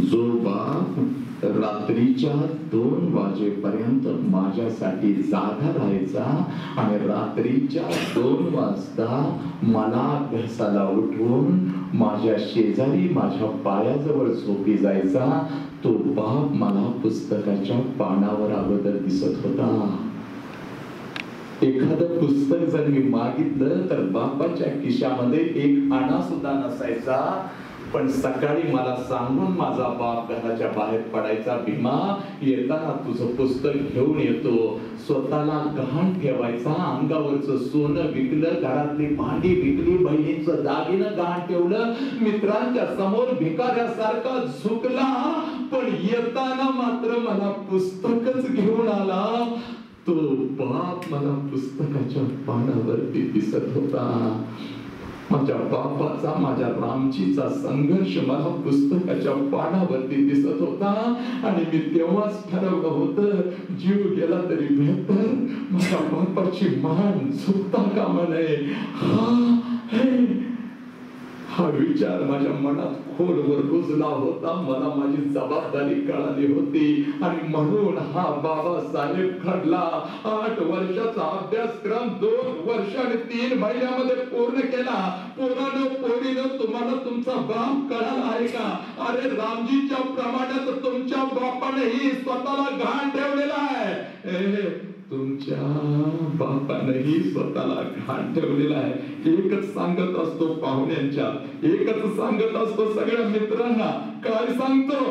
जो बाप रात्रीच्या 2 वाजेपर्यंत माझ्यासाठी जागा राहायचा आणि रात्रीच्या 2 वाजता मला अभ्यासाला उठवून माझ्या शेजारी माझ्या पायाजवळ झोपी जायचा, तो बाप मला पुस्तकाच्या पानावर अगोदर दिसत होता. एखादं पुस्तक जर मी मागितलं तर बापाच्या खिशामध्ये 1 आणा सुद्धा नसायचा, पण सकाळी मला सांगून माझा बाप घराच्या बाहेर पडायचा, भीमा येताना तुझं पुस्तक घेऊन येतो. स्वतःला गहाण ठेवायचा, अंगावरचं सोनं विकलं, घरातली भांडी विकली, बहिणीचं दागिनं गहाण ठेवलं, मित्रांच्या समोर भिकाऱ्यासारखा झुकला, पण येताना मात्र मला पुस्तकच घेऊन आला. तो बाप मला पुस्तकाच्या पानावरती दिसत होता. माझ्या बापाचा, माझ्या रामजीचा संघर्ष मला पुस्तकाच्या पानावरती दिसत होता आणि मी तेव्हाच ठरवलं होतं, जीव गेला तरी बेहतर माझ्या बापाची मान झुकता कामा नये. हा विचार माझ्या मनात खोलवर रुजला होता. मला माझी जबाबदारी कळाली होती आणि म्हणून हा बाबासाहेब घडला. 8 वर्षाचा अभ्यासक्रम 2 वर्ष आणि 3 महिन्यामध्ये पूर्ण केला. पोरांनो पोरीनो, तुम्हाला तुमचा बाप कळाला आहे का? अरे रामजीच्या प्रमाणात तुमच्या बापानेही स्वतःला गहाण ठेवलेला आहे. तुमच्या बापानेही स्वतःला घाण ठेवलेला आहे. एकच सांगत असतो पाहुण्यांच्या, एकच सांगत असतो सगळ्या मित्रांना, काय सांगतो?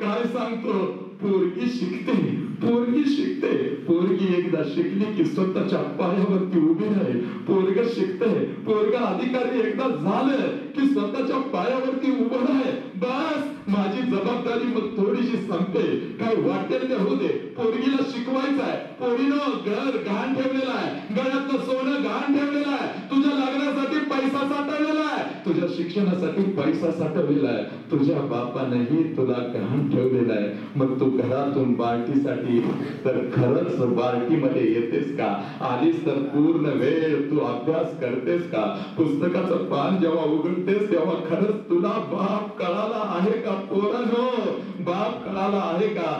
काय सांगतो? पोरगी शिकते, पोरगी शिकते. पोरगी एकदा शिकली की स्वतःच्या पायावरती उभी राहील. पोरग शिकते, पोरग अधिकारी एकदा झालं की स्वतःच्या पायावरती उभं राहील. बस माझी जबाबदारी मग थोडीशी संपते. काय वाटेल ते होऊ दे, पोरगीला शिकवायचं आहे. पोरीनं घर गहाण ठेवलेला आहे, गळ्यातलं सोनं गहाण ठेवलेलं आहे, तुझ्या लग्नासाठी पैसा साठवलेला आहे, तुझ्या शिक्षणासाठी पैसा साठवलेला आहे. तुझ्या बापानेही तुला गहाण ठेवलेला आहे. मग तू घरातून बार्टीसाठी तर खरंच बार्टीमध्ये येतेस का? आलीस तर पूर्ण वेळ तू अभ्यास करतेस का? पुस्तकाचं पान जेव्हा उघडतेस तेव्हा खरंच तुला बाप कळाला आहे का? पोरांनो, बाप कळाला आहे का?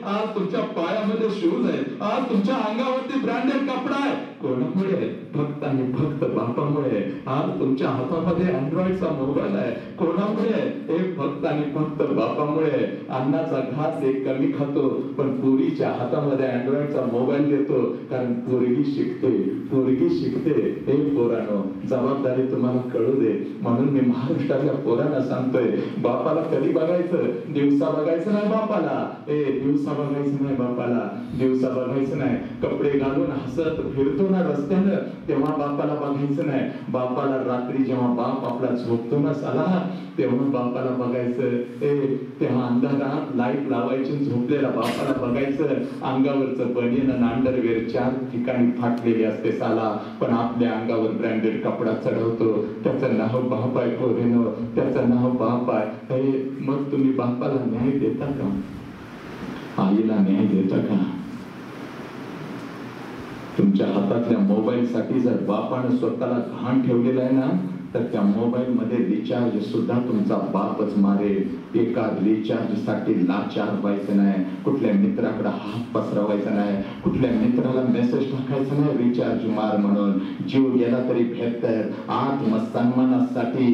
आज तुमच्या पायामध्ये शूज आहेत, आज तुमच्या अंगावरती ब्रँडेड कपडा आहे. कोणामुळे? फक्त आणि फक्त बापामुळे. आज तुमच्या हातामध्ये अँड्रॉइडचा मोबाईल आहे. कोणामुळे? फक्त आणि फक्त बापामुळे. अन्नाचा घास एक कमी खातो, पण पोरीच्या हातामध्ये अँड्रॉइडचा मोबाईल देतो, कारण पोरगी शिकते, पोरगी शिकते. पोरांनो, जबाबदारी तुम्हाला कळू दे. म्हणून मी महाराष्ट्रातल्या पोरांना सांगतोय, बापाला कधी बघायचं? दिवसा बघायचं नाही बापाला. दिवसा बघायचं नाही बापाला, दिवसा बघायचं नाही. कपडे घालून हसत फिरतो ना रस्त्यानं, तेव्हा बापाला बघायचं नाही. बापाला रात्री जेव्हा बाप आपला झोपतो ना साला, तेव्हा बापाला बघायचं. तेव्हा अंधारात लाईट लावायची, झोपलेला बापाला बघायचं. अंगावरचं बनियन आणि अंडरवेअर 4 ठिकाणी फाटलेली असते साला, पण आपल्या अंगावर ब्रँडेड कपडा चढवतो. त्याचं नाव बाप आहे पोरीनो, त्याचं नाव बाप आहे. मग तुम्ही बापाला न्याय देता का? आईला न्याय देता का? तुमच्या हातातल्या मोबाईल साठी जर बापानं स्वतःला घाण ठेवलेला आहे ना, तर त्या मोबाईल मध्ये रिचार्ज सुद्धा तुमचा बापच मारेल. एका रिचार्ज साठी लाचार व्हायचं नाही, कुठल्या मित्राकडे हात पसरवायचा नाही, कुठल्या मित्राला मेसेज टाकायचा नाही रिचार्ज मार म्हणून. जीव गेला तरी भेटत. आत्मसन्मानासाठी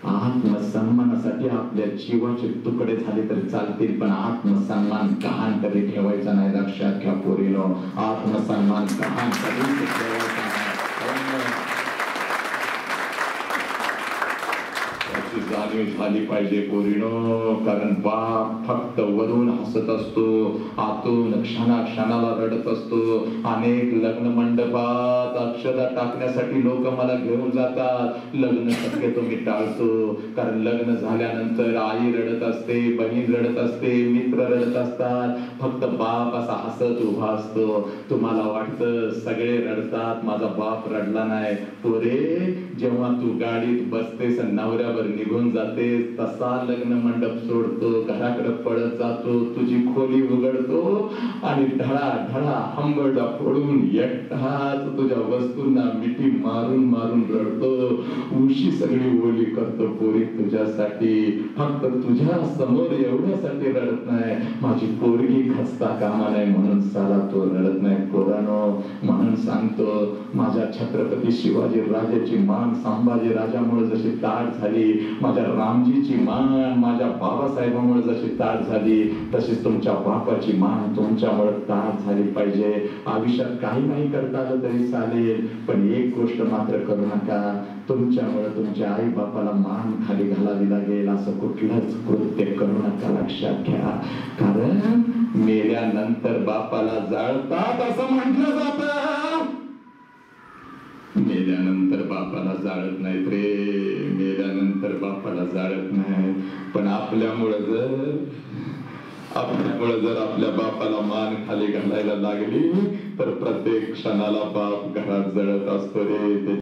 आत्मसन्मानासाठी आपल्या जीवाचे तुकडे झाले तरी चालतील, पण आत्मसन्मान कहाण कधी ठेवायचा नाही. लक्षात घ्या पोरीनो, आत्मसन्मान कहाण कधी ठेवायचा नाही. जाणीव झाली पाहिजे पोरीनो, कारण बाप फक्त वरून हसत असतो, आतून क्षणाक्षणाला रडत असतो. अनेक लग्न मंडपात अक्षता टाकण्यासाठी लोक मला घेऊन जातात. लग्न शक्यतो मी टाळतो, कारण लग्न झाल्यानंतर आई रडत असते, बहीण रडत असते, मित्र रडत असतात. फक्त बाप असा हसत उभा असतो. तुम्हाला वाटतं सगळे रडतात, माझा बाप रडला नाही. पोरे, जेव्हा तू गाडीत बसतेस नवऱ्यावर निघून जाते, तसा लग्न मंडप सोडतो, घराकडे पळत जातो, तुझी खोली उघडतो आणि ढळा ढळा हंबरडा फोडून एकटाच तुझ्या वस्तूंना मिठी मारून मारून रडतो. उशी सगळी ओली करतो पोरी तुझ्यासाठी. फक्त तुझ्या समोर एवढ्यासाठी रडत नाही, माझी पोरगी खस्ता कामा नाही म्हणून साला तो रडत नाही. पोरानो, म्हणून सांगतो, माझ्या छत्रपती शिवाजी राजाची मान संभाजी राजामुळे जशी ताट झाली, माझ्या रामजीची मान माझ्या बाबासाहेबांमुळे जशी ताट झाली, तशीच तुमच्या बापाची मान तुमच्यामुळे ताट झाली पाहिजे. आयुष्यात काही नाही करता आलं तरी चालेल, पण एक गोष्ट मात्र करू नका, तुमच्यामुळे तुमच्या आई बापाला मान खाली घालावी लागेल असं कुठलंच कृत्य करू नका. लक्षात घ्या, कारण मेल्यानंतर बापाला जाळतात असं म्हटलं जातं. मेल्यानंतर बापाला जाळत नाहीत रे, मेल्यानंतर बापाला जाळत नाही. पण आपल्यामुळे जर आपल्या बापाला मान खाली घालायला लागली, तर प्रत्येक क्षणाला बाप घरात जळत असतो रे.